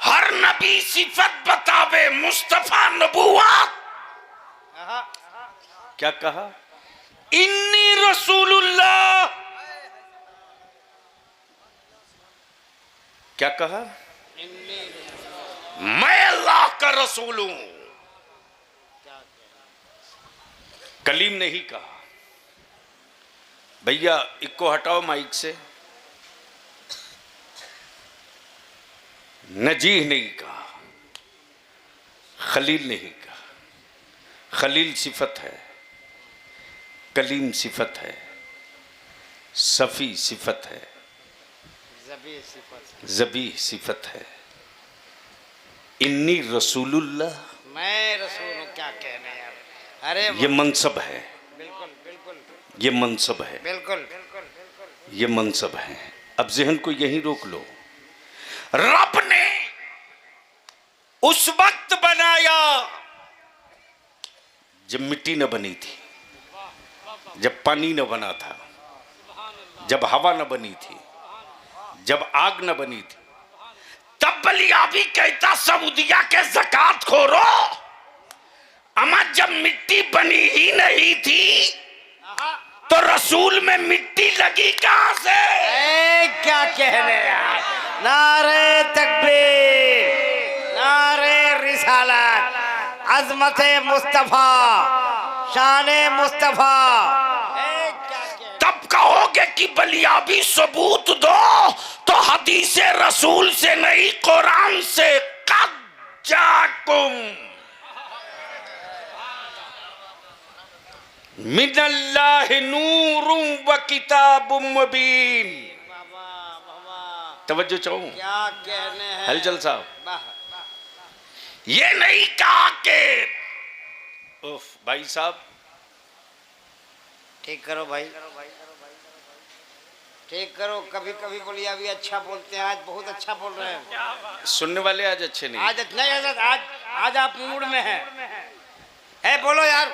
हर नबी सिफत बतावे, मुस्तफा नबूवत। क्या कहा? इन्नी रसूलुल्लाह। क्या कहा? मैं अल्लाह का रसूल हूं। कलीम नहीं कहा। भैया इको हटाओ माइक से। नजीह नहीं कहा, खलील नहीं कहा। खलील सिफत है, कलीम सिफत है, सफ़ी सिफत है, ज़बी सिफत है। इन्नी रसूलुल्लाह, मैं रसूल हूँ, क्या कहने यार। अरे ये मनसब है, बिल्कुल बिल्कुल ये मनसब है, बिल्कुल ये मनसब है। अब जहन को यहीं रोक लो। रब ने उस वक्त बनाया जब मिट्टी न बनी थी, जब पानी न बना था, जब हवा न बनी थी, जब आग न बनी थी। तब बलियाबी कहता सऊदिया के ज़कात खोरो, अमा जब मिट्टी बनी ही नहीं थी तो रसूल में मिट्टी लगी कहां से? क्या कहने यार। नारे तकबीर, नारे रिसालत, अज़मत मुस्तफ़ा, शान मुस्तफ़ा। तब कहोगे कि बलियाबी सबूत दो तो हदीस रसूल से नहीं, कुरान से। कद जाकुम मिनल्लाहि नूरुम व किताबुम मुबीन। तवज्जो चाहूं, क्या कहने हैं हलचल साहब। ये नहीं कहा कि उफ भाई साहब ठीक करो भाई, ठीक करो। कभी कभी बोलिए अभी अच्छा बोलते हैं, आज बहुत अच्छा बोल रहे हैं। सुनने वाले आज अच्छे नहीं। आज नहीं, आज आप मूड में है बोलो यार,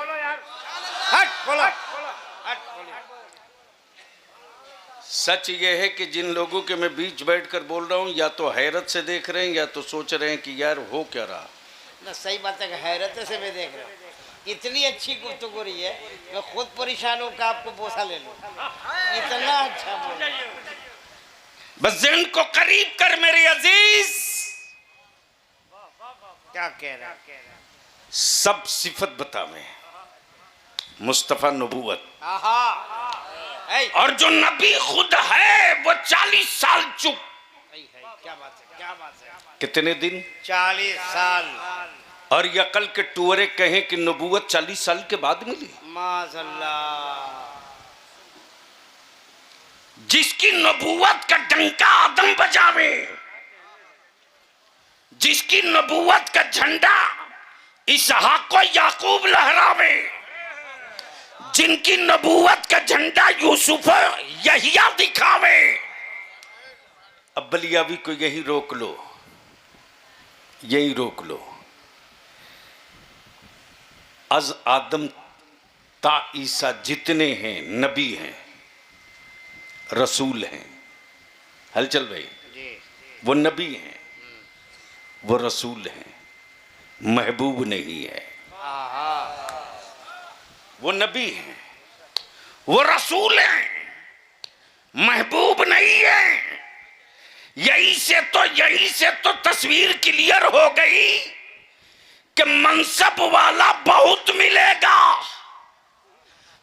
हट बोलो, हट बोलो। सच ये है कि जिन लोगों के मैं बीच बैठकर बोल रहा हूँ, या तो हैरत से देख रहे हैं या तो सोच रहे हैं कि यार हो क्या रहा। ना सही बात है, हैरत से भी देख रहे हो। इतनी अच्छी गुफ्तगू हो रही है, मैं खुद परेशान हूँ कि आपको बोसा ले लूं। इतना अच्छा बोल। बस ज़हन को करीब कर मेरे अजीज। क्या कह रहा है? सब सिफत बता में मुस्तफा नबूवत, और जो नबी खुद है वो 40 साल चुप। क्या बात है, क्या बात है। कितने दिन? 40 साल। और ये अकल के टुअरे कहें कि नबूवत 40 साल के बाद मिली। माशअल्लाह। जिसकी नबूवत का डंका आदम बजावे, जिसकी नबूवत का झंडा इसहाक को याकूब लहरावे, जिनकी नबूवत का झंडा यूसुफ यहिया दिखावे। अब बलियावी को यही रोक लो, यही रोक लो। अज आदम ता ईसा जितने हैं नबी हैं, रसूल हैं। हलचल भाई, वो नबी हैं, वो रसूल हैं, महबूब नहीं है। वो नबी हैं, वो रसूल हैं, महबूब नहीं है। यही से तो तस्वीर क्लियर हो गई कि मनसब वाला बहुत मिलेगा,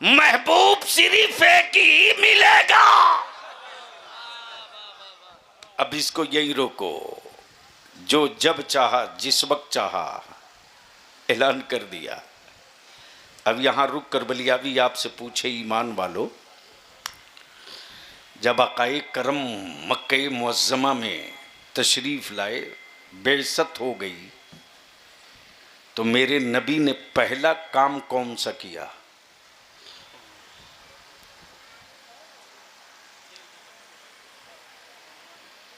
महबूब सिर्फ एक ही मिलेगा। अब इसको यही रोको, जो जब चाहा जिस वक्त चाहा ऐलान कर दिया। अब यहां रुक कर बलियावी आपसे पूछे ईमान वालों, जब आकाए करम मक्के मुअज्जमा में तशरीफ लाए, बेइज्जत हो गई, तो मेरे नबी ने पहला काम कौन सा किया?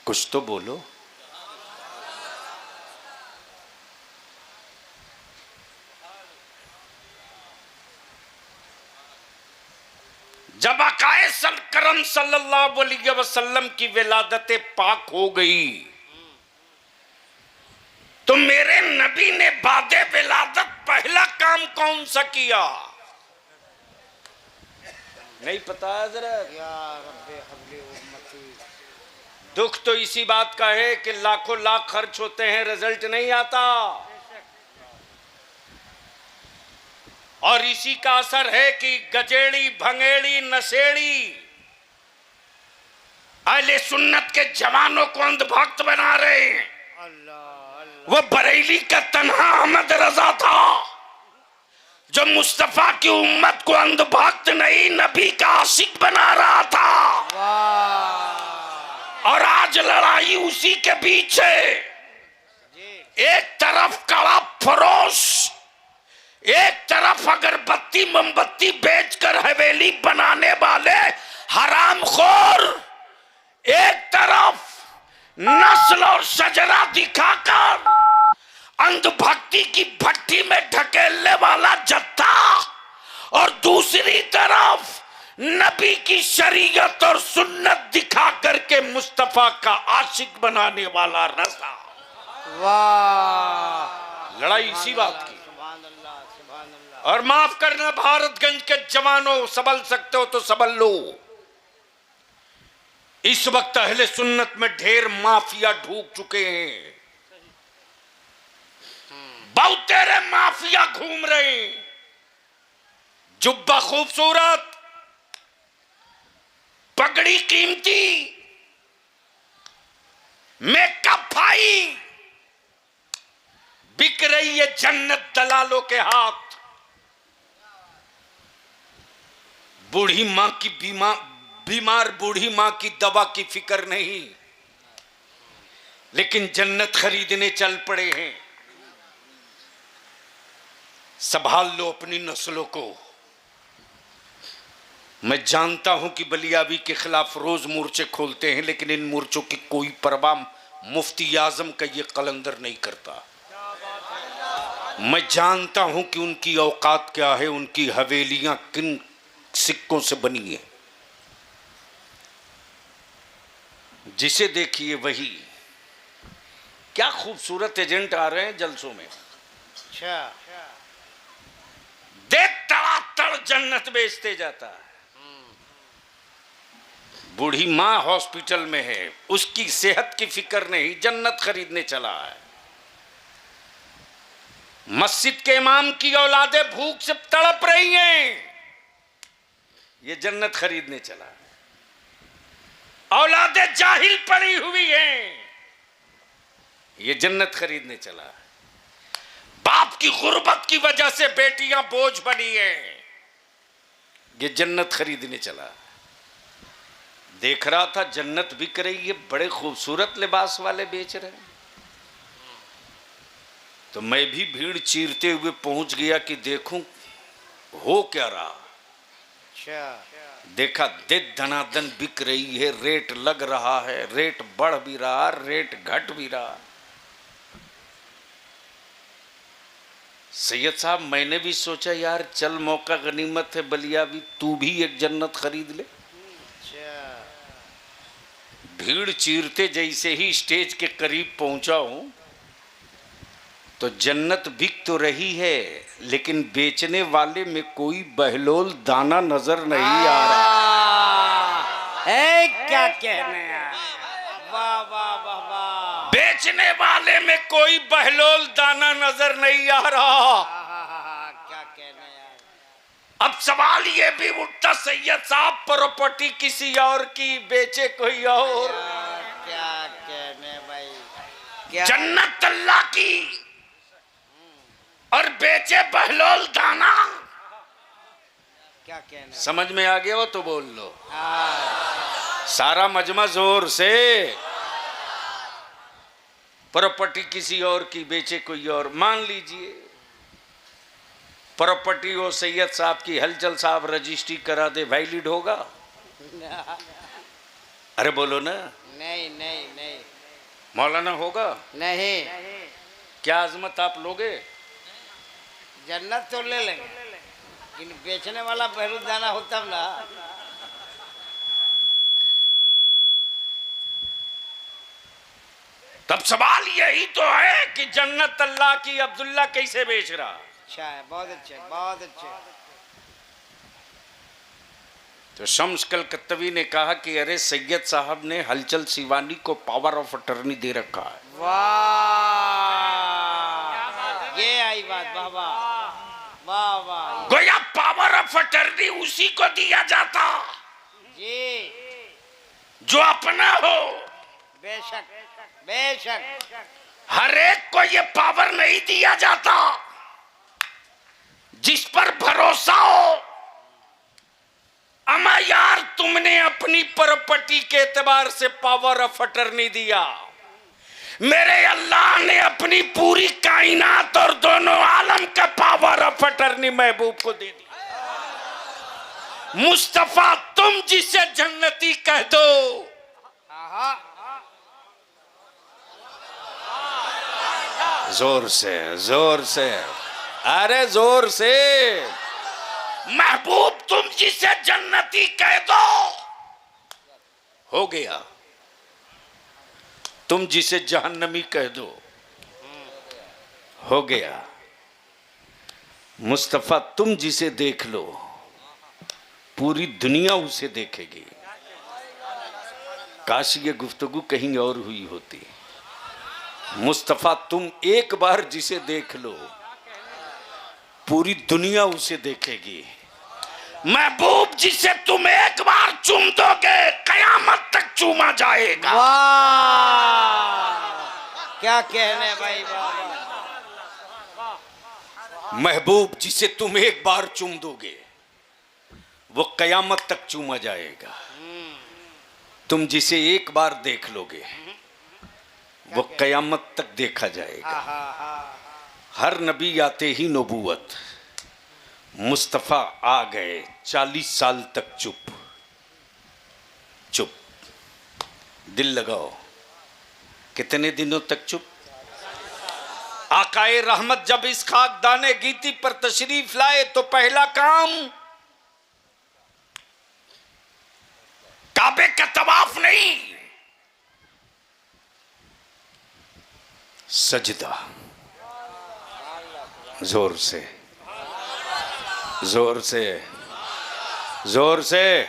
कुछ तो बोलो। जब आकाए करम सल्लल्लाहु अलैहि वसल्लम की विलादत पाक हो गई, तो मेरे नबी ने बादे विलादत पहला काम कौन सा किया? नहीं पता हज़रत? दुख तो इसी बात का है कि लाखों लाख खर्च होते हैं, रिजल्ट नहीं आता। और इसी का असर है कि गजेड़ी भंगेड़ी नशेड़ी अहले सुन्नत के जवानों को अंधभक्त बना रहे हैं। वो बरेली का तन्हा अहमद रजा था जो मुस्तफा की उम्मत को अंधभक्त नहीं नबी का आशिक बना रहा था। और आज लड़ाई उसी के बीच है। एक तरफ कड़ा फरोश, एक तरफ अगरबत्ती मोमबत्ती बेचकर हवेली बनाने वाले हरामखोर, एक तरफ नस्ल और शजरा दिखाकर अंधभक्ति की भट्टी में ढकेलने वाला जत्था, और दूसरी तरफ नबी की शरीयत और सुन्नत दिखा करके मुस्तफा का आशिक बनाने वाला रजा। वाह, लड़ाई इसी बात की। और माफ करना भारतगंज के जवानों, संभल सकते हो तो संभल लो। इस वक्त अहले सुन्नत में ढेर माफिया ढूक चुके हैं, बहुत तेरे माफिया घूम रहे हैं। जुब्बा खूबसूरत, पगड़ी कीमती, मेकअप भाई, बिक रही है जन्नत दलालों के हाथ। बूढ़ी मां की बीमार बूढ़ी मां की दवा की फिक्र नहीं, लेकिन जन्नत खरीदने चल पड़े हैं। संभाल लो अपनी नस्लों को। मैं जानता हूं कि बलियावी के खिलाफ रोज मोर्चे खोलते हैं, लेकिन इन मोर्चों की कोई परवाह मुफ्ती आजम का ये कलंदर नहीं करता। मैं जानता हूं कि उनकी औकात क्या है, उनकी हवेलियां किन सिक्कों से बनी है। जिसे देखिए वही। क्या खूबसूरत एजेंट आ रहे हैं जलसों में। अच्छा, और जन्नत बेचते जाता है। बूढ़ी माँ हॉस्पिटल में है, उसकी सेहत की फिक्र नहीं, जन्नत खरीदने चला है। मस्जिद के इमाम की औलादें भूख से तड़प रही हैं, ये जन्नत खरीदने चला है। औलादें जाहिल पड़ी हुई हैं, ये जन्नत खरीदने चला है। बाप की गुर्बत की वजह से बेटियां बोझ बनी हैं, ये जन्नत खरीदने चला है। देख रहा था जन्नत बिक रही है, बड़े खूबसूरत लिबास वाले बेच रहे हैं। तो मैं भी भीड़ चीरते हुए पहुंच गया कि देखूं हो क्या रहा। अच्छा, देखा दिन धनाधन बिक रही है, रेट लग रहा है, रेट बढ़ भी रहा, रेट घट भी रहा। सैयद साहब मैंने भी सोचा यार चल मौका गनीमत है, बलिया भी तू भी एक जन्नत खरीद ले। अच्छा। भीड़ चीरते जैसे ही स्टेज के करीब पहुंचा हूं तो जन्नत बिक तो रही है, लेकिन बेचने वाले में कोई बहलोल दाना नजर नहीं आ रहा। क्या कहने यार, वाह वाह वाह वाह। बेचने वाले में कोई बहलोल दाना नजर नहीं आ रहा। क्या कहने यार। अब सवाल ये भी उठता सैयद साहब प्रॉपर्टी किसी और की, बेचे कोई और। क्या कहने भाई, क्या जन्नत अल्लाह की और बेचे बहलोल दाना। क्या कहने। समझ में आ गया हो तो बोल लो। सारा मजमा जोर से। प्रॉपर्टी किसी और की, बेचे कोई और। मान लीजिए प्रॉपर्टी हो सैयद साहब की, हलचल साहब रजिस्ट्री करा दे, वैलिड होगा? अरे बोलो ना। नहीं नहीं नहीं मौलाना होगा? नहीं। क्या अजमत आप लोगे? जन्नत तो ले लेंगे, लेकिन बेचने वाला बहरूदाना होता ना। तब सवाल यही तो है कि जन्नत अल्लाह की अब्दुल्ला कैसे बेच रहा। अच्छा है, बहुत अच्छे बहुत अच्छे। तो शम्स कलकत्तवी ने कहा कि अरे सैयद साहब ने हलचल सिवानी को पावर ऑफ अटर्नी दे रखा है। वाह, ये आई बात, वाह वाह वाह वाह। गोया पावर ऑफ अटर्नी उसी को दिया जाता जी, जो अपना हो। बेशक बेशक। हर एक को ये पावर नहीं दिया जाता। जिस पर भरोसा हो, अमा यार तुमने अपनी प्रॉपर्टी के एतबार से पावर ऑफ अटर्नी दिया, मेरे अल्लाह ने अपनी पूरी कायनात और दोनों आलम का पावर ऑफ अटर्नी महबूब को दे दी। मुस्तफा तुम जिसे जन्नती कह दो। जोर से, जोर से, अरे जोर से। महबूब तुम जिसे जन्नती कह दो, हो गया। तुम जिसे जहन्नमी कह दो, हो गया। मुस्तफा तुम जिसे देख लो, पूरी दुनिया उसे देखेगी। काश ये गुफ्तगू कहीं और हुई होती। मुस्तफा तुम एक बार जिसे देख लो, पूरी दुनिया उसे देखेगी। महबूब जिसे तुम एक बार चूम दोगे, कयामत तक चूमा जाएगा। वाह, क्या कहने भाई, वाह। महबूब जिसे तुम एक बार चूम दोगे, वो कयामत तक चूमा जाएगा। तुम जिसे एक बार देख लोगे, वो कयामत तक देखा जाएगा। हर नबी आते ही नबूवत। मुस्तफा आ गए, 40 साल तक चुप चुप। दिल लगाओ, कितने दिनों तक चुप? आकाए रहमत जब इस खाकदाने गीती पर तशरीफ लाए तो पहला काम काबे का तवाफ नहीं, सजदा। जोर से जोर से, जोर से,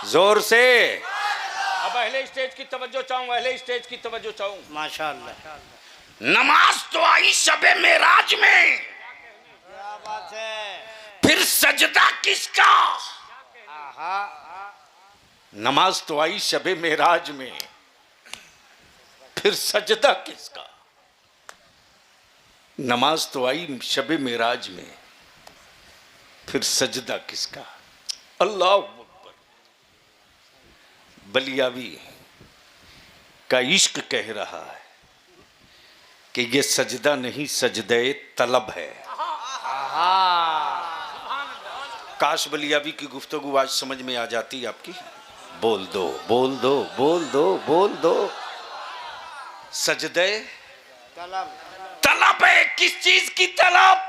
जोर से। अब अहले स्टेज की तवज्जो चाहूं, अहले स्टेज की तवज्जो चाहूं। माशाअल्लाह। नमाज तो आई शबे मेराज में, क्या बात है। फिर सजदा किसका? आहा। नमाज तो आई शबे मेराज में, फिर सजदा किसका? नमाज तो आई शबे मेराज में, फिर सजदा किसका? अल्लाह अकबर। बलियावी का इश्क कह रहा है कि ये सजदा नहीं, सजदे तलब है। काश बलियावी की गुफ्तगू आज समझ में आ जाती आपकी। बोल दो, बोल दो, बोल दो, बोल दो। सजदे तलब। तलब है। किस चीज की तलब?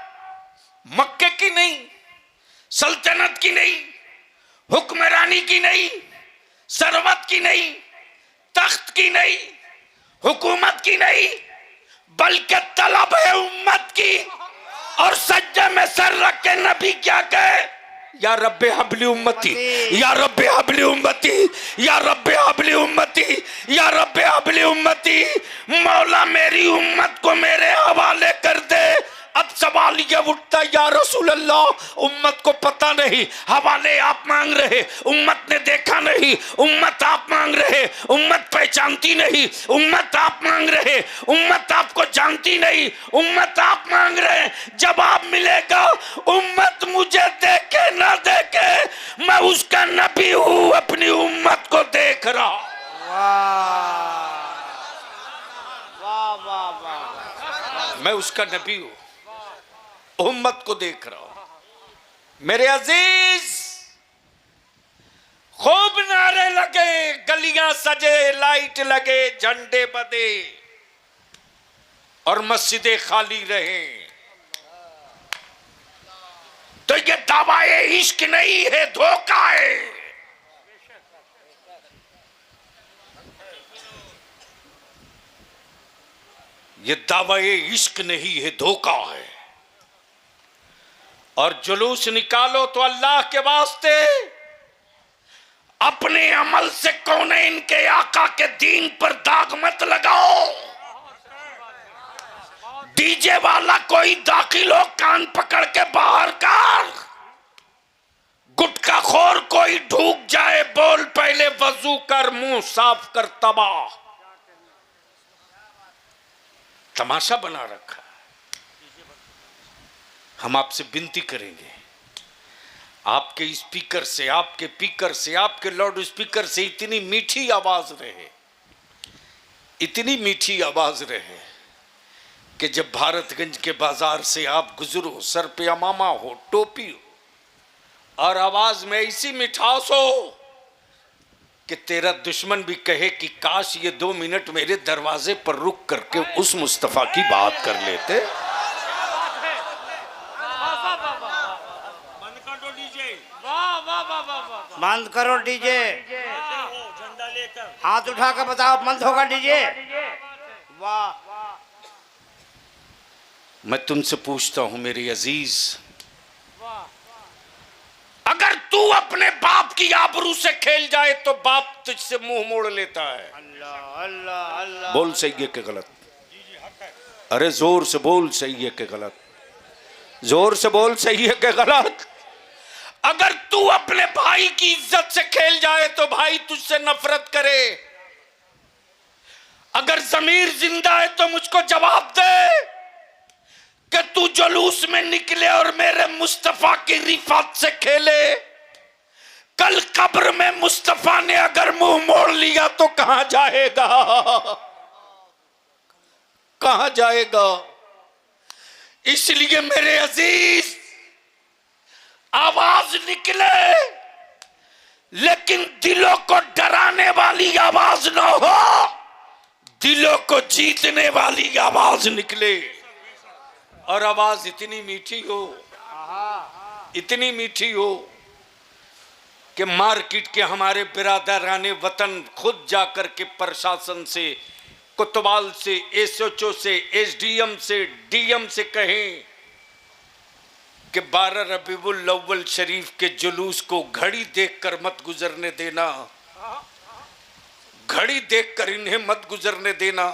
मक्के की नहीं, सल्तनत की नहीं, हुक्मरानी की नहीं, सरवत की नहीं, तख्त की नहीं, हुकूमत की नहीं, बल्कि तलब है उम्मत की। और सज्जे में सर रख के नबी क्या कहे? या रब्बे हबली उम्मती, या रब्बे हबली उम्मती, या रब्बे हबली उम्मती, या रब्बे हबली उम्मती। मौला मेरी उम्मत को मेरे हवाले कर दे। अब सवाल ये उठता, या रसूल अल्लाह, उम्मत को पता नहीं, हवाले आप मांग रहे, उम्मत ने देखा नहीं, उम्मत आप मांग रहे, उम्मत पहचानती नहीं, उम्मत आप मांग रहे, उम्मत आपको जानती नहीं, उम्मत आप मांग रहे। जवाब मिलेगा, उम्मत मुझे देखे ना देखे, मैं उसका नबी हूं, अपनी उम्मत को देख रहा। वाह वाह वाह। मैं उसका नबी हूं, उम्मत को देख रहा हूं। मेरे अजीज, खूब नारे लगे, गलियां सजे, लाइट लगे, झंडे बंधे और मस्जिदें खाली रहे, तो ये दावाए इश्क नहीं है, धोखा है। ये दावाए इश्क नहीं है, धोखा है। और जुलूस निकालो तो अल्लाह के वास्ते अपने अमल से कौने इनके आका के दीन पर दाग मत लगाओ। डीजे वाला कोई दाखिल हो, कान पकड़ के बाहर कर। गुटखा खोर कोई ढूक जाए, बोल पहले वजू कर, मुंह साफ कर, तबाह। तमाशा बना रखा। हम आपसे विनती करेंगे, आपके स्पीकर से, आपके पीकर से, आपके लाउड स्पीकर से इतनी मीठी आवाज रहे, इतनी मीठी आवाज रहे कि जब भारतगंज के बाजार से आप गुजरो, सर पे अमामा हो, टोपी हो और आवाज में ऐसी मिठास हो कि तेरा दुश्मन भी कहे कि काश ये 2 मिनट मेरे दरवाजे पर रुक करके उस मुस्तफा की बात कर लेते। बंद करो डीजे। हाथ उठा कर बताओ, बंद होगा डीजे। वाह। मैं तुमसे पूछता हूं मेरे अजीज, अगर तू अपने बाप की आबरू से खेल जाए तो बाप तुझसे मुंह मोड़ लेता है। अल्लाह अल्लाह अल्लाह। बोल सही है कि गलत? अरे जोर से बोल, सही है कि गलत? जोर से बोल, सही है कि गलत? अगर तू अपने भाई की इज्जत से खेल जाए तो भाई तुझसे नफरत करे। अगर जमीर जिंदा है तो मुझको जवाब दे कि तू जुलूस में निकले और मेरे मुस्तफा की रिफात से खेले। कल कब्र में मुस्तफा ने अगर मुंह मोड़ लिया तो कहां जाएगा? कहां जाएगा? इसलिए मेरे अजीज, आवाज निकले लेकिन दिलों को डराने वाली आवाज ना हो, दिलों को जीतने वाली आवाज निकले। और आवाज इतनी मीठी हो, इतनी मीठी हो कि मार्केट के हमारे बिरादराने वतन खुद जाकर के प्रशासन से, कोतवाल से, एसएचओ से, एसडीएम से, डीएम से कहें कि 12 रबीउल अव्वल शरीफ के जुलूस को घड़ी देखकर मत गुजरने देना, घड़ी देखकर इन्हें मत गुजरने देना।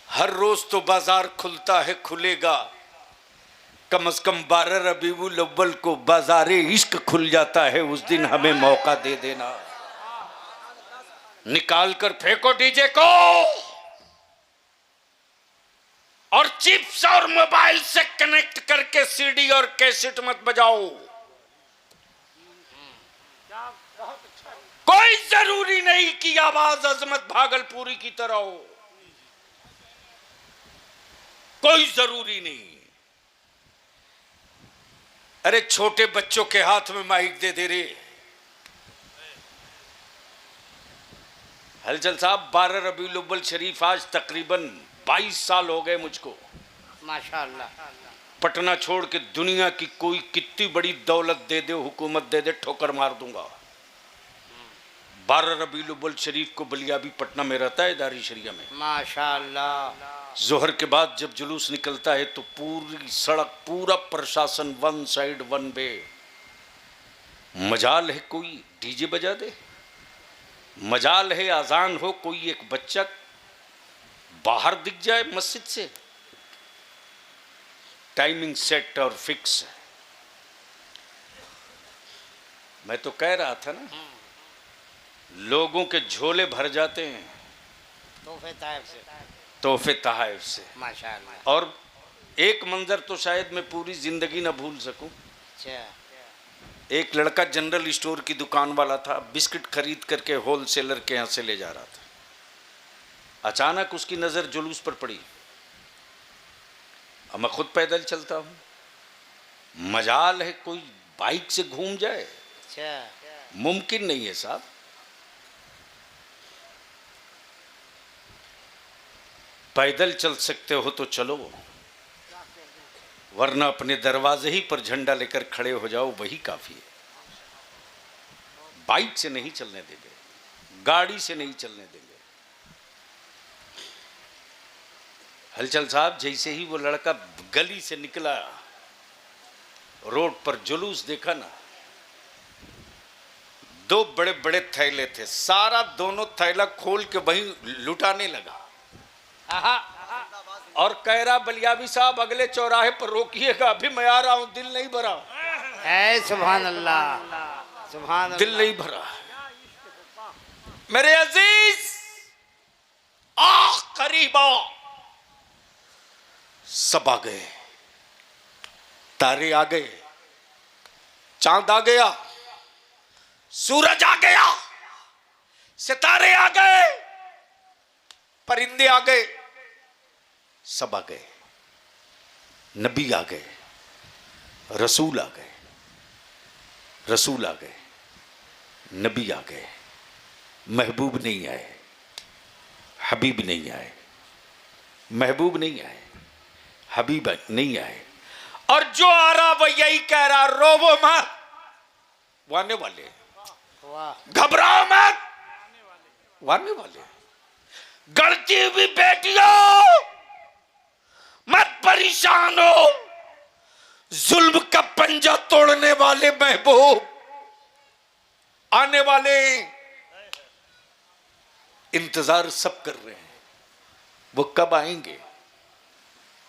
हर रोज तो बाजार खुलता है, खुलेगा, कम से कम 12 रबीउल अव्वल को बाजारे इश्क खुल जाता है, उस दिन हमें मौका दे देना। निकाल कर फेंको डीजे को और चिप्स और मोबाइल से कनेक्ट करके सीडी और कैसेट मत बजाओ। कोई जरूरी नहीं कि आवाज अजमत भागलपुरी की तरह हो, कोई जरूरी नहीं। अरे छोटे बच्चों के हाथ में माइक दे दे रे। हलचल साहब, 12 रबीउल अव्वल शरीफ आज तकरीबन 22 साल हो गए मुझको। माशाअल्लाह। पटना छोड़ के दुनिया की कोई कितनी बड़ी दौलत दे दे, हुकूमत दे दे, ठोकर मार दूंगा। 12 रबीउल अव्वल शरीफ को बलिया भी पटना में रहता है, दारी शरिया में। माशाअल्लाह। जोहर के बाद जब जुलूस निकलता है तो पूरी सड़क, पूरा प्रशासन वन साइड वन वे। मजाल है कोई डीजे बजा दे, मजाल है अजान हो, कोई एक बच्चा बाहर दिख जाए मस्जिद से। टाइमिंग सेट और फिक्स है। मैं तो कह रहा था ना, लोगों के झोले भर जाते हैं तोहफे तहाइफ से। माशाअल्लाह। और एक मंजर तो शायद मैं पूरी जिंदगी ना भूल सकूं। एक लड़का जनरल स्टोर की दुकान वाला था, बिस्किट खरीद करके होलसेलर के यहाँ से ले जा रहा था। अचानक उसकी नज़र जुलूस पर पड़ी। अब मैं खुद पैदल चलता हूँ, मजाल है कोई बाइक से घूम जाए, मुमकिन नहीं है साहब। पैदल चल सकते हो तो चलो, वरना अपने दरवाजे ही पर झंडा लेकर खड़े हो जाओ, वही काफी है। बाइक से नहीं चलने देंगे, गाड़ी से नहीं चलने देंगे। हलचल साहब, जैसे ही वो लड़का गली से निकला, रोड पर जुलूस देखा ना, 2 बड़े बड़े थैले थे, सारा दोनों थैला खोल के वहीं लुटाने लगा और कह रहा, बलियाबी साहब अगले चौराहे पर रोकिएगा, अभी मैं आ रहा हूं, दिल नहीं भरा है। सुभान अल्लाह, सुभान अल्लाह। दिल नहीं भरा। मेरे अजीज, करीबा सब आ गए, तारे आ गए, चांद आ गया, सूरज आ गया, सितारे आ गए, परिंदे आ गए, सब आ गए, नबी आ गए, रसूल आ गए, रसूल आ गए, नबी आ गए, महबूब नहीं आए, हबीब नहीं आए, महबूब नहीं आए, हबीब नहीं आए। और जो आ रहा वो यही कह रहा, रोवो मत, वो आने वाले, घबराओ मत, वो आने वाले। गलती हुई बेटियों, मत परेशान हो, जुल्म का पंजा तोड़ने वाले महबूब आने वाले। इंतजार सब कर रहे हैं, वो कब आएंगे,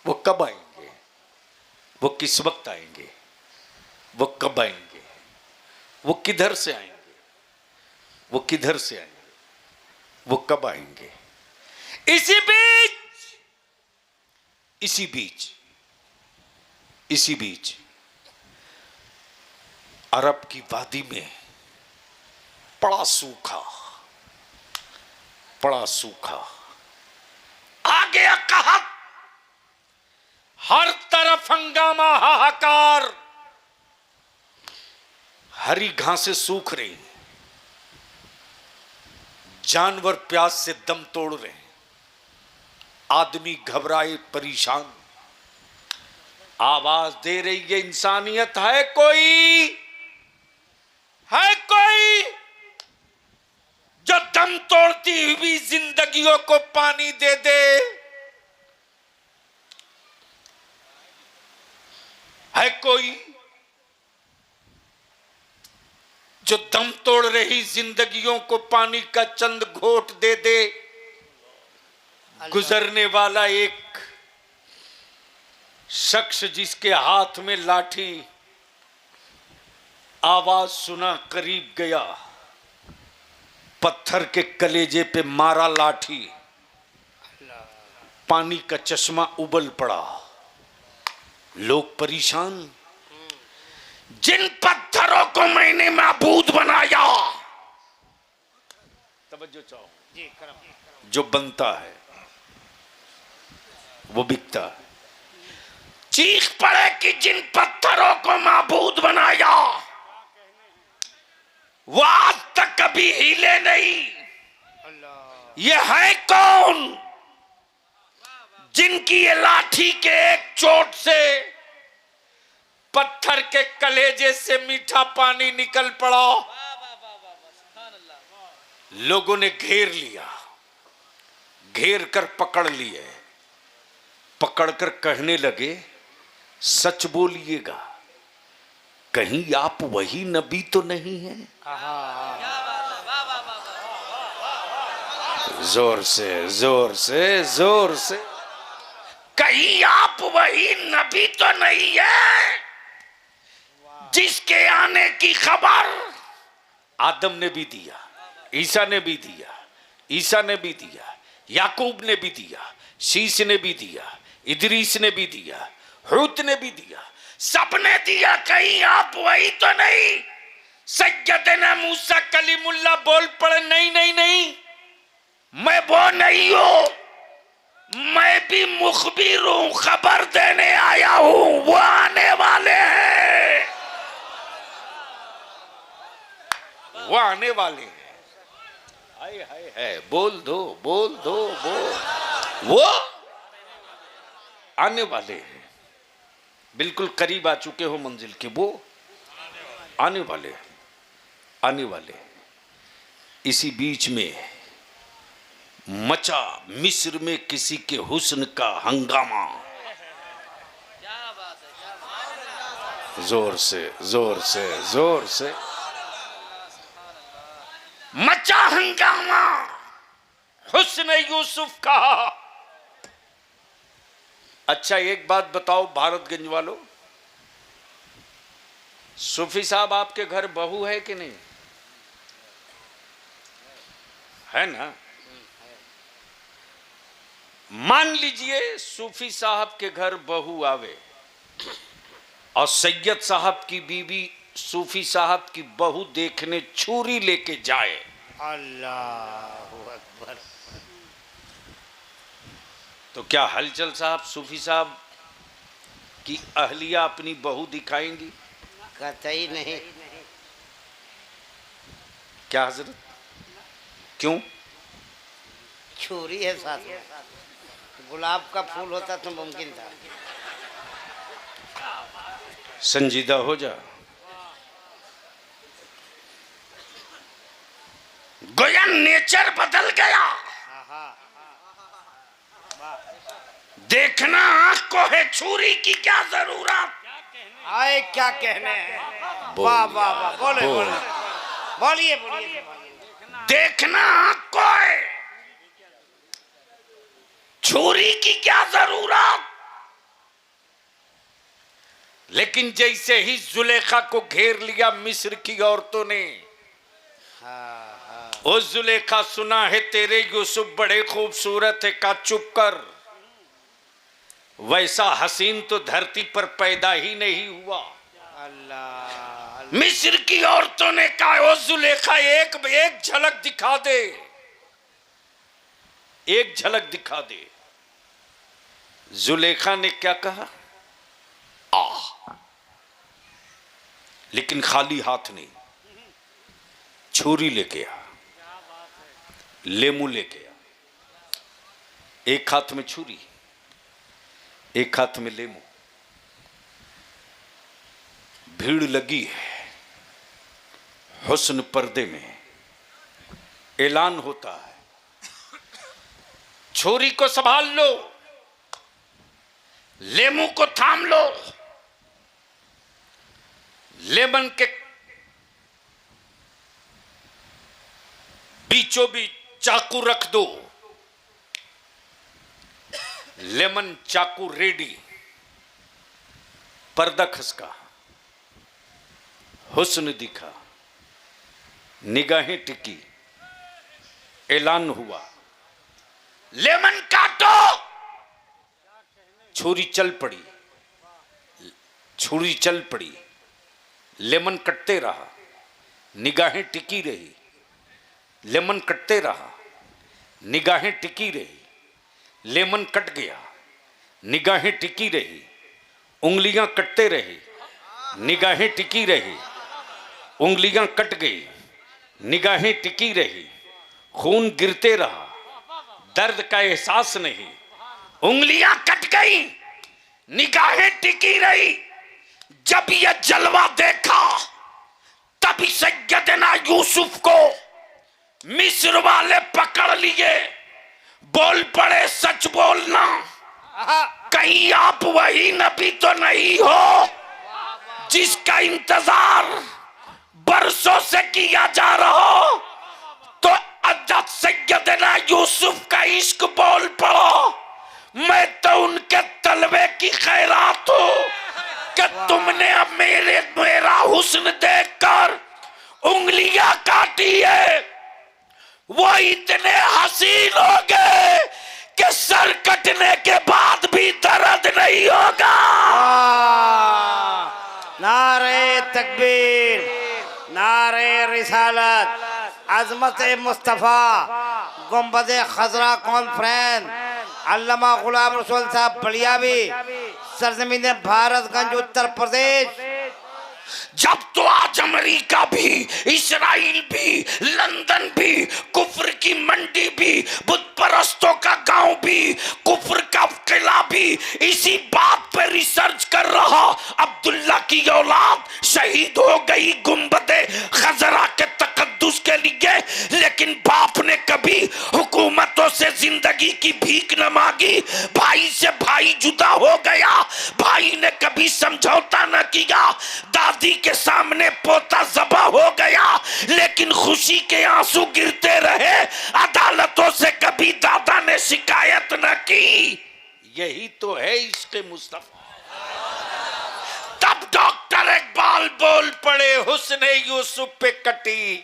वो कब आएंगे, वो किस वक्त आएंगे, वो कब आएंगे, वो किधर से आएंगे, वो किधर से आएंगे, वो कब आएंगे। इसी बीच अरब की वादी में बड़ा सूखा आ गया कहत, हर तरफ हंगामा, हाहाकार, हरी घासें सूख रही, जानवर प्यास से दम तोड़ रहे हैं, आदमी घबराए परेशान। आवाज दे रही है इंसानियत, है कोई जो दम तोड़ती हुई जिंदगियों को पानी दे दे। है कोई जो दम तोड़ रही जिंदगियों को पानी का चंद घोट दे दे? गुजरने वाला एक शख्स जिसके हाथ में लाठी, आवाज सुना करीब गया, पत्थर के कलेजे पे मारा लाठी, पानी का चश्मा उबल पड़ा। लोग परेशान, जिन पत्थरों को मैंने माबूद बनाया, तवज्जो चाहो, जो बनता है वो बिकता है। चीख पड़े कि जिन पत्थरों को माबूद बनाया वो आज तक कभी हिले नहीं। ये है कौन जिनकी ये लाठी के एक चोट से पत्थर के कलेजे से मीठा पानी निकल पड़ा। लोगों ने घेर लिया, घेर कर पकड़ लिए, पकड़कर कहने लगे सच बोलिएगा, कहीं आप वही नबी तो नहीं हैं? जोर से जोर से जोर से, कहीं आप वही नबी तो नहीं है जिसके आने की खबर आदम ने भी दिया, ईसा ने भी दिया, ईसा ने भी दिया, याकूब ने भी दिया, शीश ने भी दिया, इदरीस ने भी दिया, हूत ने भी दिया, सबने दिया। कहीं आप वही तो नहीं? सैयदना मूसा कलीमुल्लाह बोल पड़े, नहीं नहीं नहीं, मैं वो नहीं हूं, मैं भी मुखबिर हूं, खबर देने आया हूं, वो आने वाले हैं, वो आने वाले हैं। हाय हाय है, बोल दो बोल दो बोल, वो आने वाले हैं, बिल्कुल करीब आ चुके हो मंजिल के, वो आने वाले, आने वाले। इसी बीच में मचा मिस्र में किसी के हुस्न का हंगामा। जोर से जोर से जोर से मचा हंगामा हुस्न यूसुफ का। अच्छा एक बात बताओ भारतगंज वालों, सूफी साहब आपके घर बहू है कि नहीं? है ना? मान लीजिए सूफी साहब के घर बहू आवे और सैयद साहब की बीवी सूफी साहब की बहू देखने छुरी लेके जाए। अल्लाहु अकबर। तो क्या हलचल साहब सूफी साहब की अहलिया अपनी बहू दिखाएंगी? कतई नहीं। क्या हजरत, क्यों? छुरी है साथ में, गुलाब का फूल होता तो मुमकिन था। संजीदा हो जा। गोया नेचर बदल गया। देखना आंख को है, छुरी की क्या जरूरत? आए क्या कहने हैं। वाह वाह वाह, बोले बोले, बोलिए बोलिए। देखना आंख को है, छुरी की क्या जरूरत? लेकिन जैसे ही जुलेखा को घेर लिया मिस्र की औरतों ने, ओ जुलेखा सुना है तेरे यूसुफ बड़े खूबसूरत है, का चुप कर, वैसा हसीन तो धरती पर पैदा ही नहीं हुआ। अल्लाह। मिस्र की औरतों ने कहा, ओ जुलेखा एक झलक दिखा दे, एक झलक दिखा दे। जुलेखा ने क्या कहा? आ, लेकिन खाली हाथ नहीं, छुरी लेके आ, लेमू लेके आ। एक हाथ में छुरी, एक हाथ में लेमू। भीड़ लगी है, हुस्न पर्दे में ऐलान होता है, छुरी को संभाल लो, लेमू को थाम लो, लेमन के बीचों बीच चाकू रख दो, लेमन चाकू रेडी, पर्दा खसका, हुस्न दिखा, निगाहें टिकी, ऐलान हुआ, लेमन काटो, छुरी चल पड़ी, छुरी चल पड़ी, लेमन कटते रहा, निगाहें टिकी रही, लेमन कटते रहा, निगाहें टिकी रही, लेमन कट गया, निगाहें टिकी रही, उंगलियां कटते रहे, निगाहें टिकी रही, उंगलियां कट गई, निगाहें टिकी रही, खून गिरते रहा, दर्द का एहसास नहीं, उंगलियां कट गई, निगाहें टिकी रही। जब यह जलवा देखा तभी सैयदना यूसुफ को मिस्र वाले पकड़ लिए, बोल पड़े सच बोलना, कहीं आप वही नबी तो नहीं हो जिसका इंतजार बरसों से किया जा रहा हो। तो अजद सैयदना यूसुफ का इश्क बोल पड़ो, मैं तो उनके तलवे की खैरात हूं कि तुमने अब मेरा हुस्न देखकर उंगलियां काटी है। वो इतने हसीन हो गए कि सर कटने के बाद भी दर्द नहीं होगा। नारे तकबीर, नारे रिसालत, अजमत मुस्तफ़ा, गुंबद खजरा कॉन्फ्रेंस, अल्लामा गुलाम रसूल साहब बलियावी, सरजमीन भारतगंज उत्तर प्रदेश। जब तो आज अमेरिका भी, इस्राइल भी, लंदन भी, कुफ्र की मंडी भी, बुत परस्तों का गांव भी, कुफ्र का किला भी इसी बात पर रिसर्च कर रहा। अब्दुल्ला की औलाद शहीद हो गई गुंबदे खजरा के तकद्दुस के लिए, लेकिन बाप ने कभी हुकूमतों से जिंदगी की भीख न मांगी। भाई से भाई जुदा हो गया, भाई ने कभी समझौता न किया, दादी के सामने पोता ज़बा हो गया, लेकिन खुशी के आंसू गिरते रहे। अदालतों से कभी दादा ने शिकायत न की। यही तो है इश्क़ मुस्तफ़ा। तब डॉक्टर इकबाल बोल पड़े, हुस्ने यूसुफ पे कटी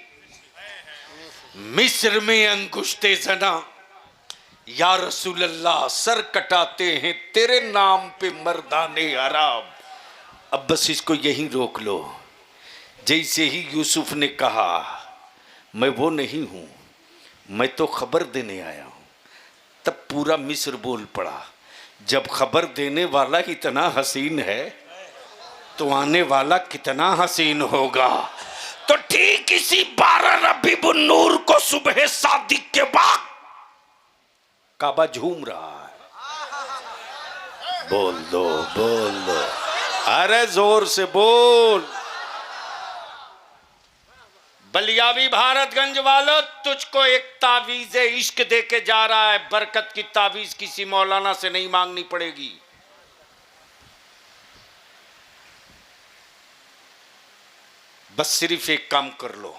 मिस्र में अंगुश्ते जना, या रसूल अल्लाह सर कटाते हैं तेरे नाम पे मर्दाने अरब। अब बस इसको यहीं रोक लो। जैसे ही यूसुफ ने कहा मैं वो नहीं हूं, मैं तो खबर देने आया हूं, तब पूरा मिस्र बोल पड़ा। जब खबर देने वाला इतना हसीन है तो आने वाला कितना हसीन होगा। तो ठीक इसी 12 रबीउन नूर को सुबह सादिक के बाद काबा झूम रहा है। बोल दो, बोल दो, अरे जोर से बोल। बलियावी भारतगंज वालों, तुझको एक तावीज़ इश्क दे के जा रहा है। बरकत की तावीज़ किसी मौलाना से नहीं मांगनी पड़ेगी। बस सिर्फ एक काम कर लो।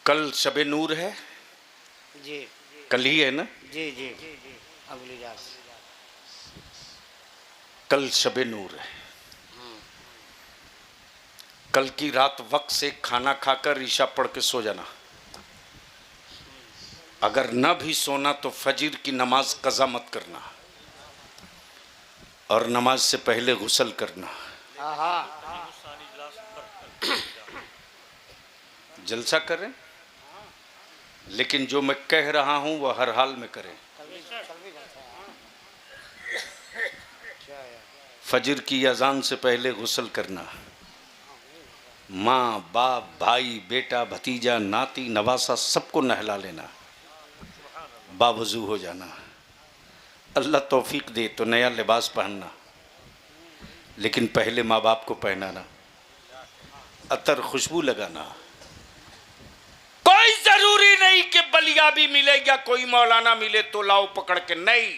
कल शबे नूर है जी, कल ही है ना? जी जी अगली रात कल शबे नूर है। कल की रात वक्त से खाना खाकर ईशा पढ़ के सो जाना। अगर न भी सोना तो फजर की नमाज कज़ा मत करना, और नमाज से पहले गुस्ल करना। जलसा करें, लेकिन जो मैं कह रहा हूं वह हर हाल में करें। फजर की अजान से पहले गुस्ल करना। माँ बाप भाई बेटा भतीजा नाती नवासा सबको नहला लेना, बावजू हो जाना। अल्लाह तौफीक दे तो नया लिबास पहनना, लेकिन पहले माँ बाप को पहनाना, अतर खुशबू लगाना। कोई जरूरी नहीं कि बलिया भी मिले या कोई मौलाना मिले तो लाओ पकड़ के, नहीं।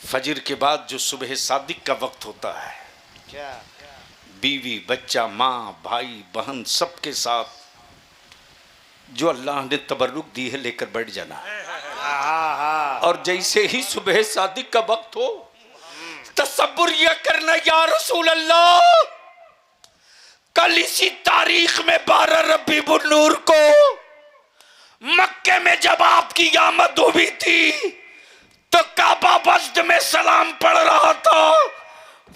फजर के बाद जो सुबह सादिक का वक्त होता है, अच्छा बीवी बच्चा माँ भाई बहन सबके साथ जो अल्लाह ने तबर्रुक दी है लेकर बैठ जाना है। और जैसे ही सुबह सादिक का वक्त हो, तसब्बुर यह करना, या रसूल अल्लाह कल इसी तारीख में 12 रबीउल नूर को मक्के में जब आपकी आमद हुई थी तो काबा मस्जिद में सलाम पढ़ रहा था,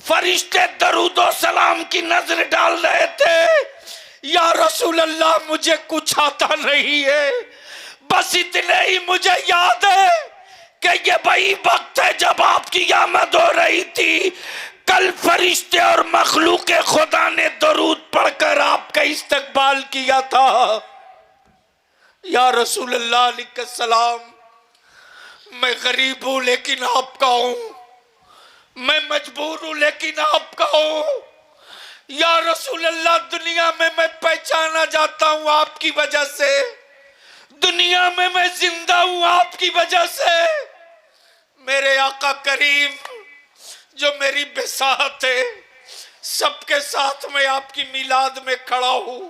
फरिश्ते दरूदो सलाम की नजर डाल रहे थे। या रसूल अल्लाह मुझे कुछ आता नहीं है, बस इतने ही मुझे याद है कि ये वही वक्त है जब आपकी आमद हो रही थी। कल फरिश्ते और मखलूक खुदा ने दरूद पढ़कर आपका इस्तकबाल किया था। या रसूल अल्लाह अलैहिस्सलाम, मैं गरीब हूं लेकिन आपका हूं, मैं मजबूर हूं लेकिन आपका हूं। या रसूल अल्लाह दुनिया में मैं पहचाना जाता हूं आपकी वजह से, दुनिया में मैं जिंदा हूं आपकी वजह से। मेरे आका करीम जो मेरी बिसात है, सबके साथ मैं आपकी मिलाद में खड़ा हूं।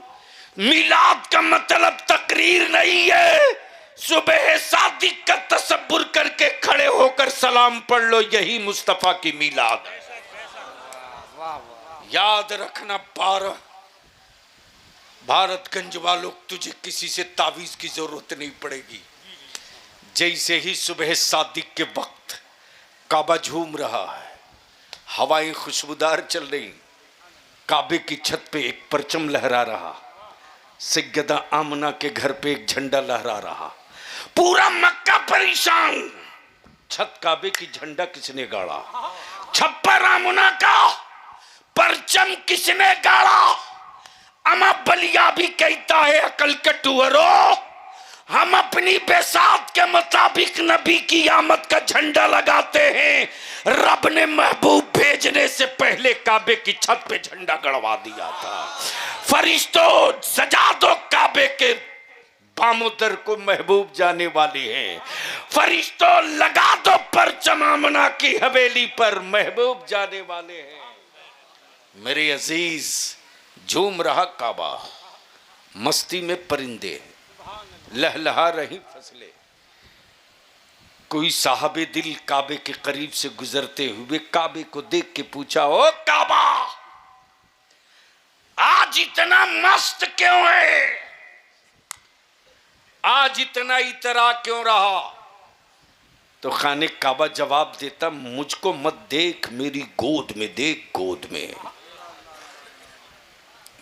मिलाद का मतलब तकरीर नहीं है, सुबह सादिक का तसब्बुर करके खड़े होकर सलाम पढ़ लो, यही मुस्तफा की मिलाद है। याद रखना 12 भारतगंज वालों, तुझे किसी से तावीज की जरूरत नहीं पड़ेगी। जैसे ही सुबह सादिक के वक्त काबा झूम रहा है, हवाएं खुशबूदार चल रही, काबे की छत पे एक परचम लहरा रहा, सैयदा आमना के घर पे एक झंडा लहरा रहा, पूरा मक्का परेशान। छत काबे की झंडा किसने गाड़ा? छप्पर आमना का परचम किसने गाड़ा? अमा बलिया भी कहता है अकल के टुअरो, हम अपनी बेसात के मुताबिक नबी की आमद का झंडा लगाते हैं। रब ने महबूब भेजने से पहले काबे की छत पे झंडा गड़वा दिया था। फरिश्तों सजा दो काबे के बामुदर को, महबूब जाने वाले हैं। फरिश्तों लगा दो परचम आमना की हवेली पर, महबूब जाने वाले हैं। मेरे अजीज, झूम रहा काबा, मस्ती में परिंदे, लहलहा रही फसलें। कोई साहबे दिल काबे के करीब से गुजरते हुए काबे को देख के पूछा, ओ काबा आज इतना मस्त क्यों है, आज इतना इतरा क्यों रहा? तो खाने काबा जवाब देता, मुझको मत देख, मेरी गोद में देख, गोद में।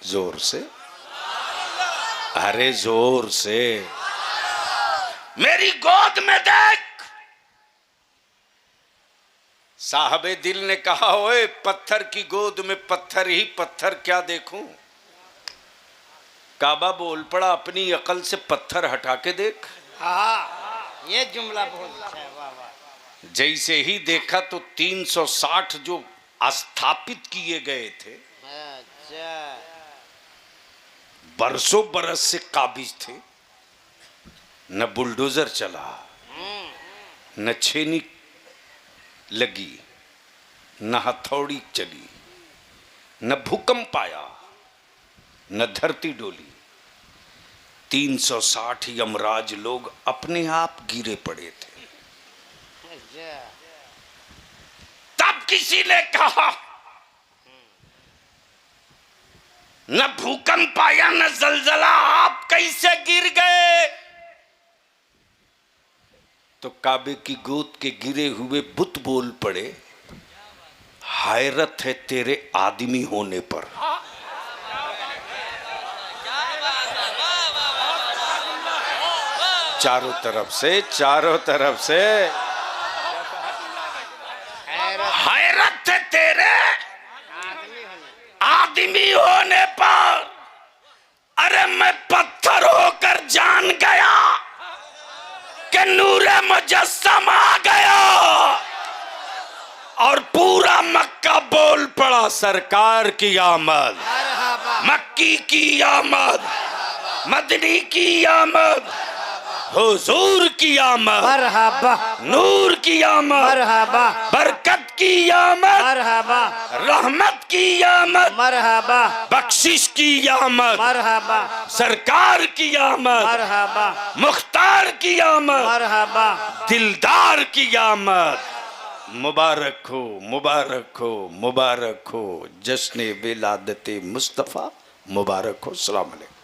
जोर से, अरे जोर से, मेरी गोद में देख। साहबे दिल ने कहा, ओए पत्थर की गोद में पत्थर ही पत्थर क्या देखूं? काबा बोल पड़ा, अपनी अकल से पत्थर हटा के देख। ये जुमला बहुत अच्छा है, वाह वाह। जैसे ही देखा तो 360 जो स्थापित किए गए थे, अच्छा, बरसों बरस से काबिज थे। न बुलडोजर चला, न छेनी लगी, न हथौड़ी चली, न भूकंप आया, न धरती डोली। 360 यमराज लोग अपने आप गिरे पड़े थे। तब किसी ने कहा, न भूकंप आया न जलजला, आप कैसे गिर गए? तो काबे की गोद के गिरे हुए बुत बोल पड़े, हैरत है तेरे आदमी होने पर। चारों तरफ से हैरत है तेरे आदमी होने पर। अरे मैं पत्थर होकर जान गया कि नूरे मुजस्सम आ गया। और पूरा मक्का बोल पड़ा, सरकार की आमद, मक्की की आमद, मदनी की आमद, हुजूर की आमद, मरहबा नूर की आमद, मरहबा बरकत की आमद, मरहबा रहमत की आमद, मरहबा बख्शिश की आमद, मरहबा सरकार की आमद, मरहबा मुख्तार की आमद, मरहबा दिलदार की आमद। मुबारक हो, मुबारक हो, मुबारक हो। जश्न विलादत मुस्तफ़ा मुबारक हो। सलाम अलैकुम।